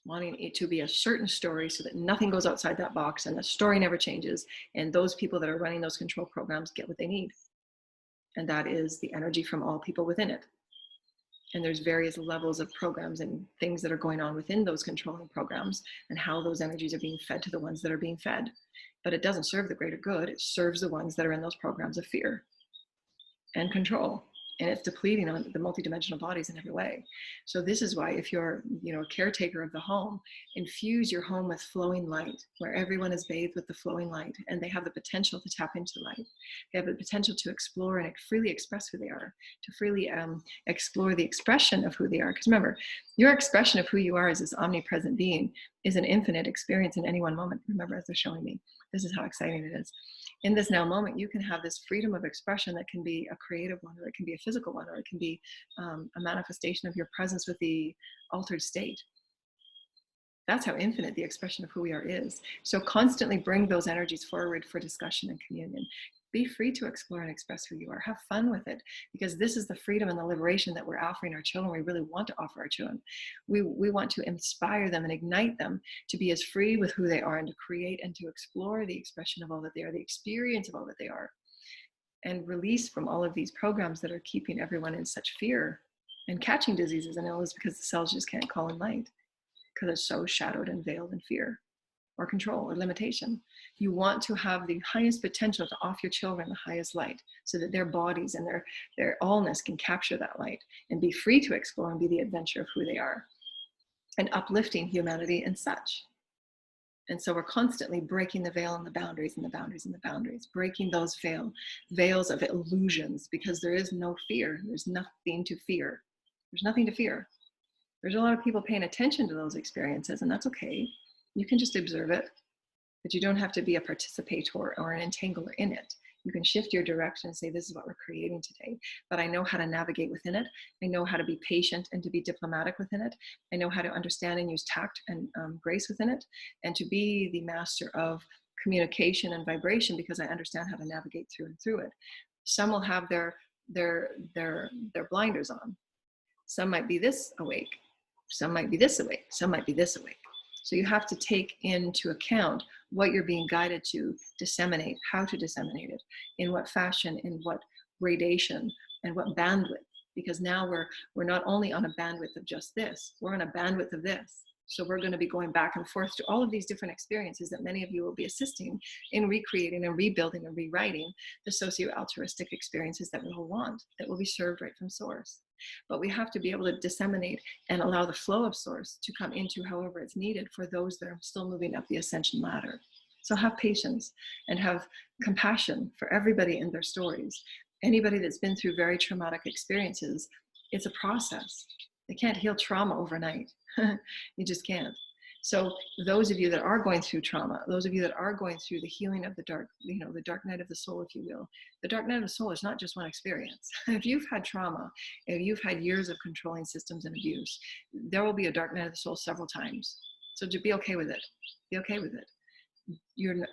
Wanting it to be a certain story so that nothing goes outside that box and the story never changes. And those people that are running those control programs get what they need. And that is the energy from all people within it. And there's various levels of programs and things that are going on within those controlling programs and how those energies are being fed to the ones that are being fed. But it doesn't serve the greater good. It serves the ones that are in those programs of fear and control. and it's depleting on the multidimensional bodies in every way. So this is why, if you're, a caretaker of the home, infuse your home with flowing light, where everyone is bathed with the flowing light, and they have the potential to tap into light. They have the potential to explore and freely express who they are, to freely explore the expression of who they are. Because remember, your expression of who you are as this omnipresent being is an infinite experience in any one moment. Remember, as they're showing me, this is how exciting it is. In this now moment, you can have this freedom of expression that can be a creative one, or it can be a physical one, or it can be a manifestation of your presence with the altered state. That's how infinite the expression of who we are is. So constantly bring those energies forward for discussion and communion. Be free to explore and express who you are. Have fun with it, because this is the freedom and the liberation that we're offering our children. We really want to offer our children. We want to inspire them and ignite them to be as free with who they are, and to create and to explore the expression of all that they are, the experience of all that they are, and release from all of these programs that are keeping everyone in such fear and catching diseases and illness, because the cells just can't call in light, because it's so shadowed and veiled in fear or control or limitation. You want to have the highest potential to offer your children the highest light, so that their bodies and their allness can capture that light and be free to explore and be the adventure of who they are, and uplifting humanity and such. And so we're constantly breaking the veil and the boundaries and the boundaries and the boundaries, breaking those veils of illusions, because there is no fear. There's nothing to fear. There's nothing to fear. There's a lot of people paying attention to those experiences, and that's okay. You can just observe it, but you don't have to be a participator or an entangler in it. You can shift your direction and say, this is what we're creating today, but I know how to navigate within it. I know how to be patient and to be diplomatic within it. I know how to understand and use tact and grace within it, and to be the master of communication and vibration, because I understand how to navigate through and through it. Some will have their blinders on. Some might be this awake. Some might be this awake. Some might be this awake. So you have to take into account what you're being guided to disseminate, how to disseminate it, in what fashion, in what gradation, and what bandwidth. Because now we're not only on a bandwidth of just this, we're on a bandwidth of this. So we're going to be going back and forth to all of these different experiences that many of you will be assisting in recreating and rebuilding and rewriting the socio-altruistic experiences that we will want, that will be served right from source. But we have to be able to disseminate and allow the flow of source to come into however it's needed for those that are still moving up the ascension ladder. So have patience and have compassion for everybody in their stories. Anybody that's been through very traumatic experiences, it's a process. They can't heal trauma overnight. You just can't. So those of you that are going through trauma, those of you that are going through the healing of the dark, the dark night of the soul, if you will, the dark night of the soul is not just one experience. If you've had trauma, if you've had years of controlling systems and abuse, there will be a dark night of the soul several times. So to be okay with it. Be okay with it.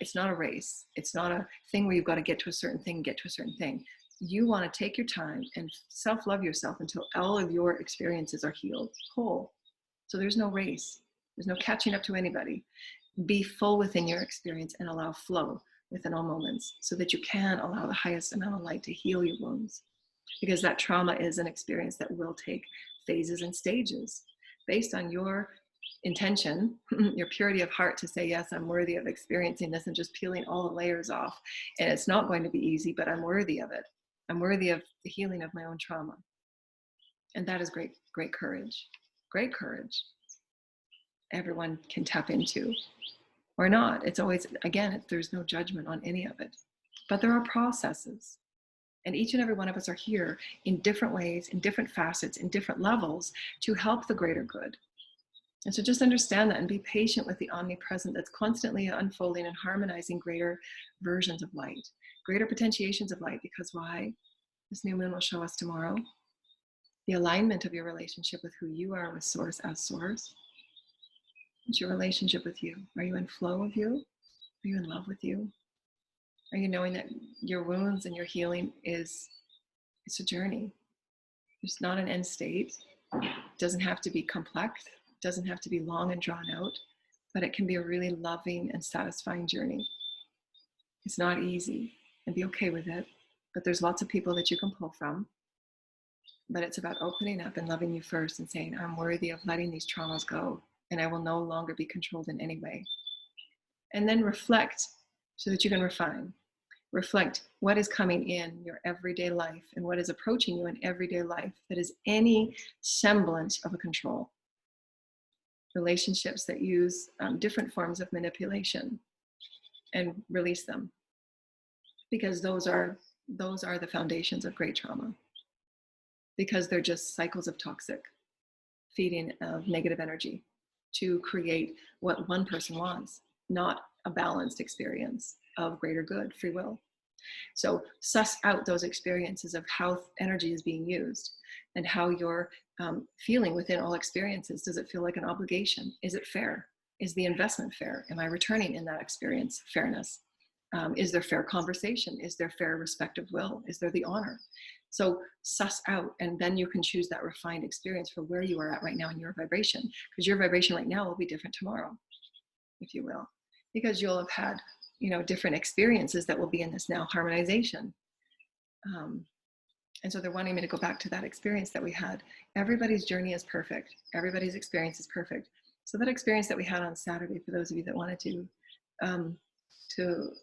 It's not a race. It's not a thing where you've got to get to a certain thing, get to a certain thing. You want to take your time and self-love yourself until all of your experiences are healed, whole. So there's no race. There's no catching up to anybody. Be full within your experience and allow flow within all moments, so that you can allow the highest amount of light to heal your wounds. Because that trauma is an experience that will take phases and stages based on your intention, your purity of heart to say, yes, I'm worthy of experiencing this, and just peeling all the layers off. And it's not going to be easy, but I'm worthy of it. I'm worthy of the healing of my own trauma. And that is great, great courage. Great courage. Everyone can tap into, or not. It's always, again, there's no judgment on any of it. But there are processes. And each and every one of us are here in different ways, in different facets, in different levels, to help the greater good. And so just understand that and be patient with the omnipresent that's constantly unfolding and harmonizing greater versions of light, greater potentiations of light. Because why? This new moon will show us tomorrow the alignment of your relationship with who you are with source as source. What's your relationship with you? Are you in flow with you? Are you in love with you? Are you knowing that your wounds and your healing it's a journey? It's not an end state. It doesn't have to be complex. It doesn't have to be long and drawn out, but it can be a really loving and satisfying journey. It's not easy, and be okay with it, but there's lots of people that you can pull from. But it's about opening up and loving you first and saying, I'm worthy of letting these traumas go, and I will no longer be controlled in any way. And then reflect so that you can refine. Reflect what is coming in your everyday life and what is approaching you in everyday life that is any semblance of a control. Relationships that use different forms of manipulation, and release them, because those are the foundations of great trauma, because they're just cycles of toxic feeding of negative energy to create what one person wants, not a balanced experience of greater good, free will. So suss out those experiences of how energy is being used and how you're feeling within all experiences. Does it feel like an obligation? Is it fair? Is the investment fair? Am I returning in that experience fairness? Is there fair conversation? Is there fair respect of will? Is there the honor? So suss out, and then you can choose that refined experience for where you are at right now in your vibration, because your vibration right now will be different tomorrow, if you will, because you'll have had, you know, different experiences that will be in this now harmonization. And so they're wanting me to go back to that experience that we had. Everybody's journey is perfect. Everybody's experience is perfect. So that experience that we had on Saturday, for those of you that wanted to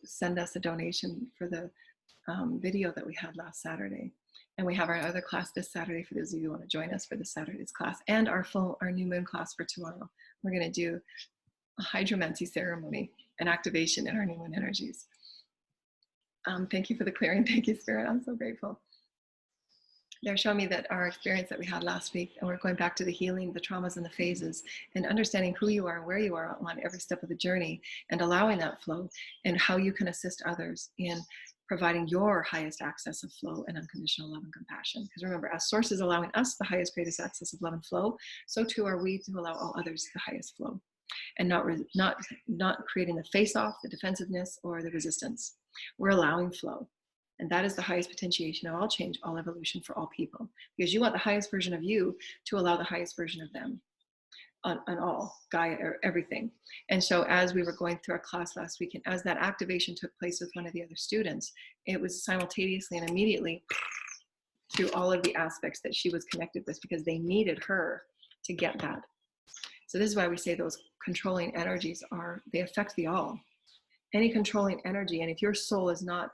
send us a donation for the video that we had last Saturday. And we have our other class this Saturday for those of you who want to join us for this Saturday's class, and our new moon class for tomorrow. We're going to do a hydromancy ceremony and activation in our new moon energies. Thank you for the clearing. Thank you, Spirit. I'm so grateful. They're showing me that our experience that we had last week, and we're going back to the healing, the traumas and the phases, and understanding who you are and where you are on every step of the journey, and allowing that flow, and how you can assist others in providing your highest access of flow and unconditional love and compassion. Because remember, as Source is allowing us the highest, greatest access of love and flow, so too are we to allow all others the highest flow, and not creating the face-off, the defensiveness, or the resistance. We're allowing flow. And that is the highest potentiation of all change, all evolution for all people. Because you want the highest version of you to allow the highest version of them on all, Gaia, everything. And so as we were going through our class last week, and as that activation took place with one of the other students, it was simultaneously and immediately through all of the aspects that she was connected with, because they needed her to get that. So this is why we say those controlling energies they affect the all. Any controlling energy, and if your soul is not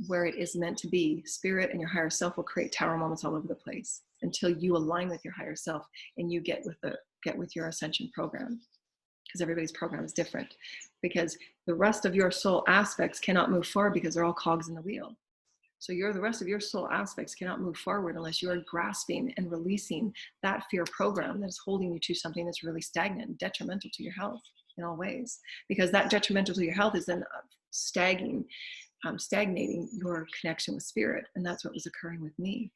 where it is meant to be, Spirit and your higher self will create tower moments all over the place until you align with your higher self and you get with your Ascension program, because everybody's program is different, because the rest of your soul aspects cannot move forward because they're all cogs in the wheel. So the rest of your soul aspects cannot move forward unless you are grasping and releasing that fear program that is holding you to something that's really stagnant and detrimental to your health in all ways, because that detrimental to your health is then stagnating your connection with Spirit. And that's what was occurring with me,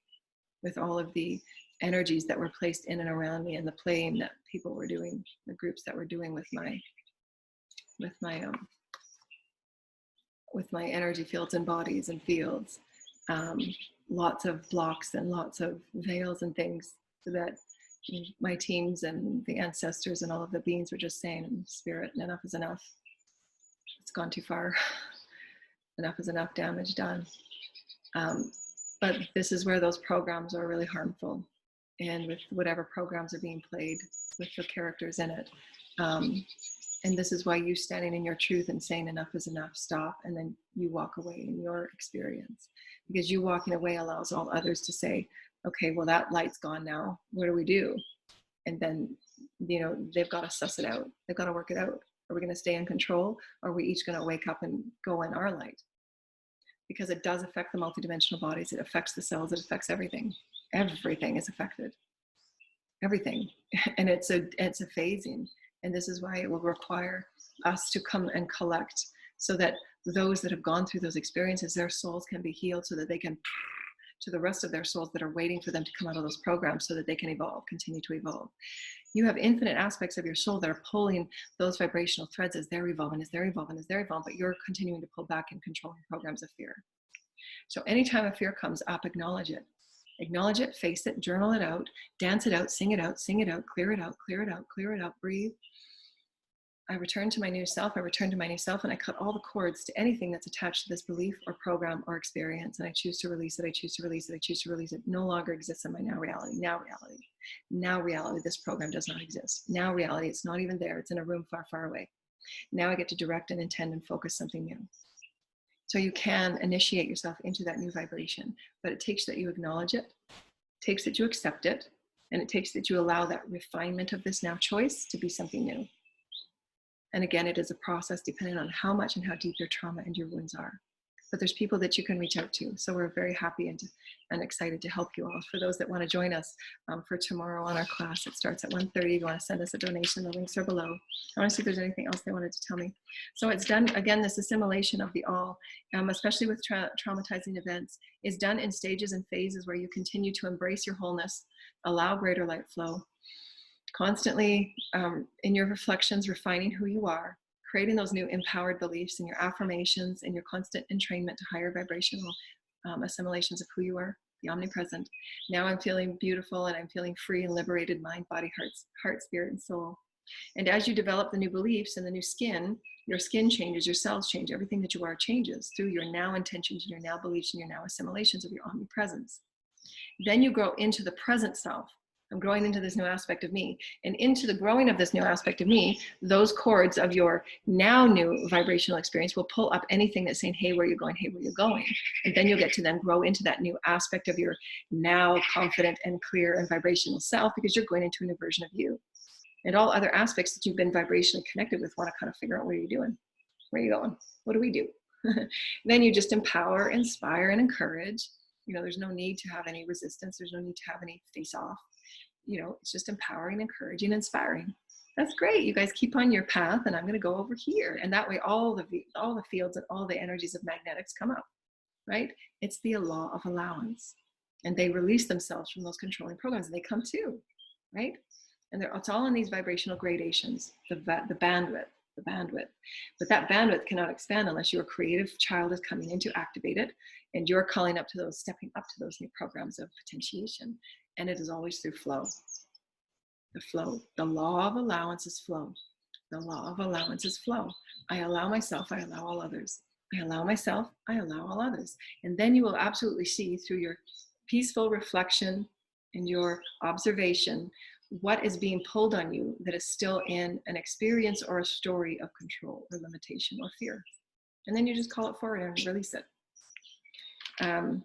with all of the energies that were placed in and around me, and the playing that people were doing, the groups that were doing with my energy fields and bodies and fields. Lots of blocks and lots of veils and things that my teams and the ancestors and all of the beings were just saying, Spirit, enough is enough. It's gone too far. Enough is enough damage done. But this is where those programs are really harmful, and with whatever programs are being played with the characters in it. And this is why you standing in your truth and saying enough is enough, stop, and then you walk away in your experience. Because you walking away allows all others to say, okay, well, that light's gone now. What do we do? And then, they've got to suss it out. They've got to work it out. Are we going to stay in control? Or are we each going to wake up and go in our light? Because it does affect the multidimensional bodies. It affects the cells. It affects everything. Everything is affected. Everything. And it's a phasing. And this is why it will require us to come and collect, so that those that have gone through those experiences, their souls can be healed, so that they can, to the rest of their souls that are waiting for them to come out of those programs, so that they can evolve, continue to evolve. You have infinite aspects of your soul that are pulling those vibrational threads as they're evolving, but you're continuing to pull back and controlling programs of fear. So anytime a fear comes up, acknowledge it. Acknowledge it, face it, journal it out, dance it out, sing it out, clear it out, breathe. I return to my new self, and I cut all the cords to anything that's attached to this belief or program or experience, and I choose to release it. No longer exists in my now reality. This program does not exist. Now reality, it's not even there. It's in a room far, far away. Now I get to direct and intend and focus something new. So you can initiate yourself into that new vibration, but it takes that you acknowledge it, takes that you accept it, and it takes that you allow that refinement of this now choice to be something new. And again, it is a process depending on how much and how deep your trauma and your wounds are. But there's people that you can reach out to. So we're very happy and excited to help you all. For those that want to join us for tomorrow on our class, it starts at 1:30. If you want to send us a donation, the links are below. I want to see if there's anything else they wanted to tell me. So it's done, again, this assimilation of the all, especially with traumatizing events, is done in stages and phases where you continue to embrace your wholeness, allow greater light flow, constantly in your reflections, refining who you are, creating those new empowered beliefs in your affirmations and your constant entrainment to higher vibrational assimilations of who you are, the omnipresent. Now I'm feeling beautiful and I'm feeling free and liberated, mind, body, heart, spirit, and soul. And as you develop the new beliefs and the new skin, your skin changes, your cells change, everything that you are changes through your now intentions and your now beliefs and your now assimilations of your omnipresence. Then you grow into the present self. I'm growing into this new aspect of me. And into the growing of this new aspect of me, those cords of your now new vibrational experience will pull up anything that's saying, hey, where are you going? Hey, where are you going? And then you'll get to then grow into that new aspect of your now confident and clear and vibrational self, because you're going into a new version of you. And all other aspects that you've been vibrationally connected with want to kind of figure out, what are you doing? Where are you going? What do we do? Then you just empower, inspire, and encourage. You know, there's no need to have any resistance. There's no need to have any face off. You know, it's just empowering, encouraging, inspiring. That's great. You guys keep on your path, and I'm going to go over here. And that way, all the fields and all the energies of magnetics come up, right? It's the law of allowance. And they release themselves from those controlling programs, and they come too, right? And it's all in these vibrational gradations, the bandwidth. But that bandwidth cannot expand unless your creative child is coming in to activate it, and you're calling up to those, stepping up to those new programs of potentiation. And it is always through flow. The flow. The law of allowance is flow. The law of allowance is flow. I allow myself, I allow all others. I allow myself, I allow all others. And then you will absolutely see through your peaceful reflection and your observation what is being pulled on you that is still in an experience or a story of control or limitation or fear. And then you just call it forward and release it.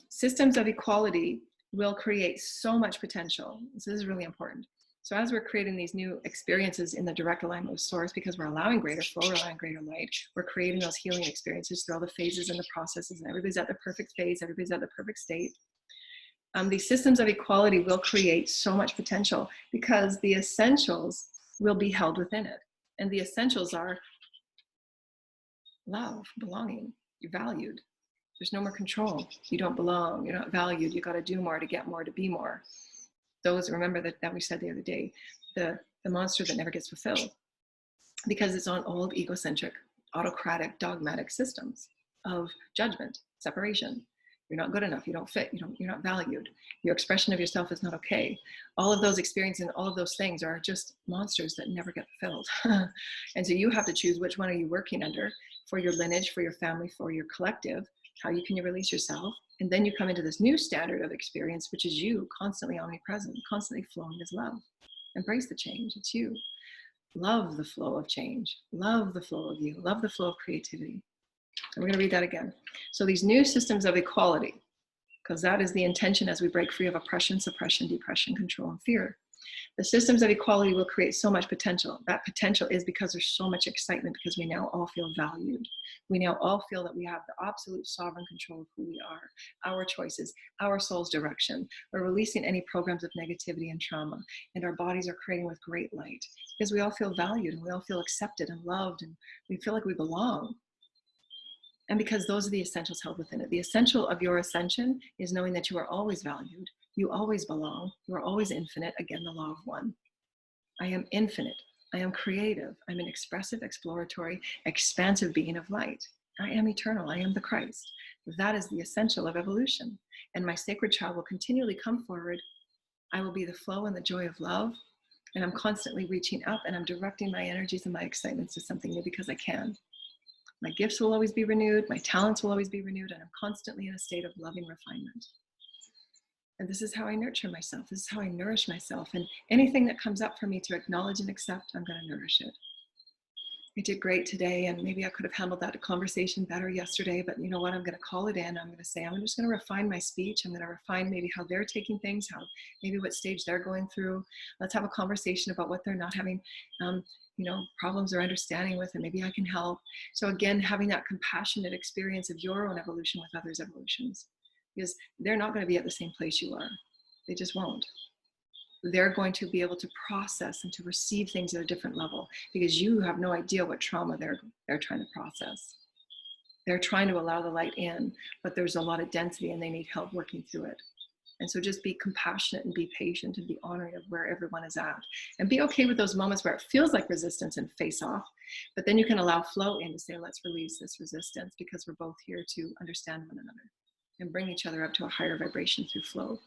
Systems of equality will create so much potential. So this is really important. So as we're creating these new experiences in the direct alignment with source, because we're allowing greater flow, we're allowing greater light, we're creating those healing experiences through all the phases and the processes, and everybody's at the perfect phase, everybody's at the perfect state. These systems of equality will create so much potential because the essentials will be held within it. And the essentials are love, belonging, you're valued. There's no more control. You don't belong, you're not valued, you got to do more to get more, to be more. Those, remember that we said the other day, the monster that never gets fulfilled, because it's on old egocentric, autocratic, dogmatic systems of judgment, separation. You're not good enough, you don't fit, you're not valued, your expression of yourself is not okay. All of those experiences and all of those things are just monsters that never get fulfilled. And so you have to choose which one are you working under for your lineage, for your family, for your collective. How can you release yourself? And then you come into this new standard of experience, which is you constantly omnipresent, constantly flowing as love. Embrace the change, it's you. Love the flow of change, love the flow of you, love the flow of creativity. And we're going to read that again. So these new systems of equality, because that is the intention as we break free of oppression, suppression, depression, control, and fear. The systems of equality will create so much potential. That potential is because there's so much excitement, because we now all feel valued. We now all feel that we have the absolute sovereign control of who we are, our choices, our soul's direction. We're releasing any programs of negativity and trauma, and our bodies are creating with great light, because we all feel valued and we all feel accepted and loved, and we feel like we belong. And because those are the essentials held within it. The essential of your ascension is knowing that you are always valued. You always belong. You are always infinite. Again, the law of one. I am infinite. I am creative. I'm an expressive, exploratory, expansive being of light. I am eternal. I am the Christ. That is the essential of evolution. And my sacred child will continually come forward. I will be the flow and the joy of love. And I'm constantly reaching up, and I'm directing my energies and my excitements to something new because I can. My gifts will always be renewed. My talents will always be renewed. And I'm constantly in a state of loving refinement. And this is how I nurture myself. This is how I nourish myself. And anything that comes up for me to acknowledge and accept, I'm going to nourish it. I did great today, and maybe I could have handled that conversation better yesterday, but you know what, I'm going to call it in. I'm going to say, I'm just going to refine my speech. I'm going to refine maybe how they're taking things, how maybe what stage they're going through. Let's have a conversation about what they're not having, problems or understanding with, and maybe I can help. So again, having that compassionate experience of your own evolution with others' evolutions, because they're not going to be at the same place you are. They just won't. They're going to be able to process and to receive things at a different level, because you have no idea what trauma they're trying to process. They're trying to allow the light in, but there's a lot of density and they need help working through it. And so just be compassionate and be patient and be honoring of where everyone is at, and be okay with those moments where it feels like resistance and face off, but then you can allow flow in to say, let's release this resistance, because we're both here to understand one another and bring each other up to a higher vibration through flow.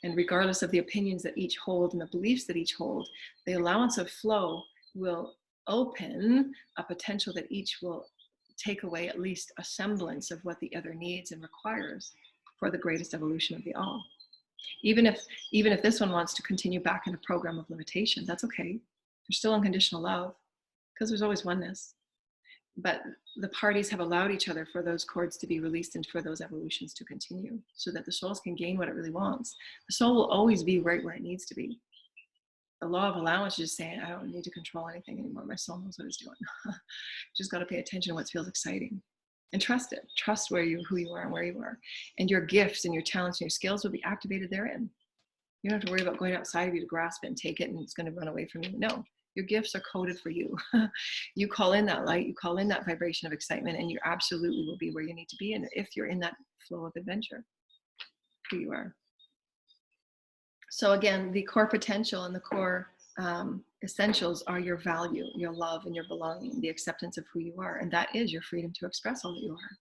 And regardless of the opinions that each hold and the beliefs that each hold, the allowance of flow will open a potential that each will take away at least a semblance of what the other needs and requires for the greatest evolution of the all. Even if this one wants to continue back in a program of limitation, that's okay. There's still unconditional love, because there's always oneness. But the parties have allowed each other for those cords to be released and for those evolutions to continue, so that the souls can gain what it really wants. The soul will always be right where it needs to be. The law of allowance is just saying, I don't need to control anything anymore. My soul knows what it's doing. Just got to pay attention to what feels exciting. And trust it. Trust who you are and where you are. And your gifts and your talents and your skills will be activated therein. You don't have to worry about going outside of you to grasp it and take it and it's going to run away from you. No. Your gifts are coded for you. You call in that light, you call in that vibration of excitement, and you absolutely will be where you need to be. And if you're in that flow of adventure, who you are. So again, the core potential and the core essentials are your value, your love, and your belonging, the acceptance of who you are. And that is your freedom to express all that you are.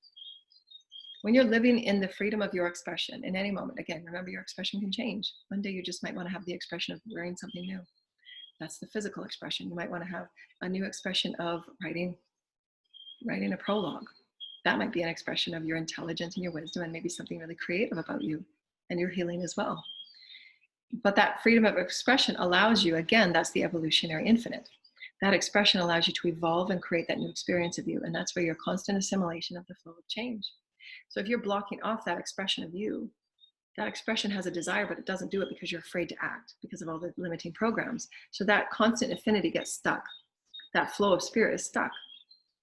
When you're living in the freedom of your expression in any moment, again, remember your expression can change. One day you just might want to have the expression of wearing something new. That's the physical expression. You might want to have a new expression of writing a prologue. That might be an expression of your intelligence and your wisdom, and maybe something really creative about you and your healing as well. But that freedom of expression allows you, again, that's the evolutionary infinite. That expression allows you to evolve and create that new experience of you. And that's where your constant assimilation of the flow of change. So if you're blocking off that expression of you, that expression has a desire, but it doesn't do it because you're afraid to act because of all the limiting programs. So that constant affinity gets stuck. That flow of spirit is stuck,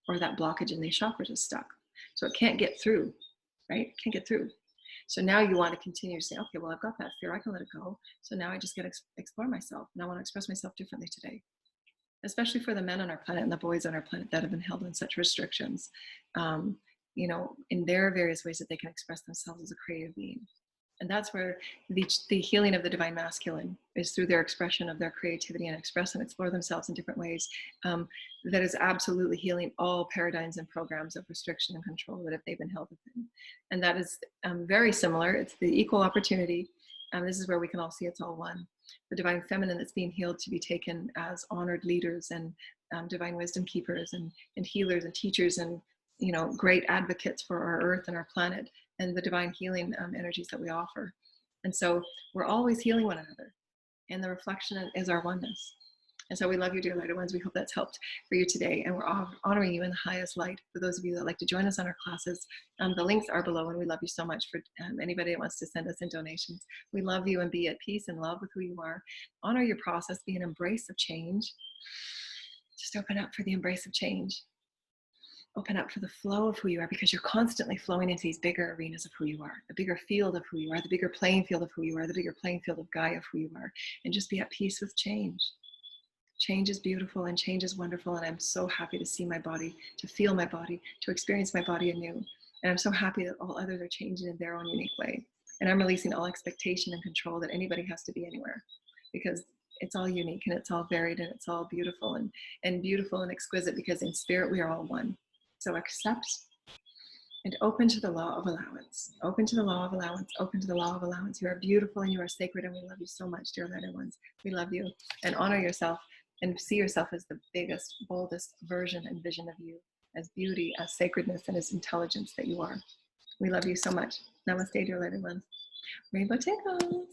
or that blockage in these chakras is stuck. So it can't get through, right? It can't get through. So now you want to continue to say, okay, well, I've got that fear. I can let it go. So now I just get to explore myself. And I want to express myself differently today, especially for the men on our planet and the boys on our planet that have been held in such restrictions, in their various ways that they can express themselves as a creative being. And that's where the healing of the divine masculine is through their expression of their creativity and express and explore themselves in different ways. That is absolutely healing all paradigms and programs of restriction and control that they've been held within. And that is very similar. It's the equal opportunity. This is where we can all see it's all one. The divine feminine that's being healed to be taken as honored leaders and divine wisdom keepers and healers and teachers and great advocates for our earth and our planet, and the divine healing energies that we offer. And so we're always healing one another, and the reflection is our oneness. And so we love you, dear lighted ones. We hope that's helped for you today, and we're honoring you in the highest light. For those of you that like to join us on our classes, the links are below, and we love you so much. For anybody that wants to send us in donations, we love you, and be at peace and love with who you are. Honor your process, be an embrace of change. Just open up for the embrace of change. Open up for the flow of who you are, because you're constantly flowing into these bigger arenas of who you are, the bigger field of who you are, the bigger playing field of who you are, the bigger playing field of Gaia of who you are, and just be at peace with change. Change is beautiful and change is wonderful, and I'm so happy to see my body, to feel my body, to experience my body anew. And I'm so happy that all others are changing in their own unique way. And I'm releasing all expectation and control that anybody has to be anywhere, because it's all unique and it's all varied and it's all beautiful and beautiful and exquisite, because in spirit we are all one. So accept and open to the law of allowance. Open to the law of allowance. Open to the law of allowance. You are beautiful and you are sacred, and we love you so much, dear lighted ones. We love you, and honor yourself and see yourself as the biggest, boldest version and vision of you, as beauty, as sacredness, and as intelligence that you are. We love you so much. Namaste, dear lighted ones. Rainbow tingles.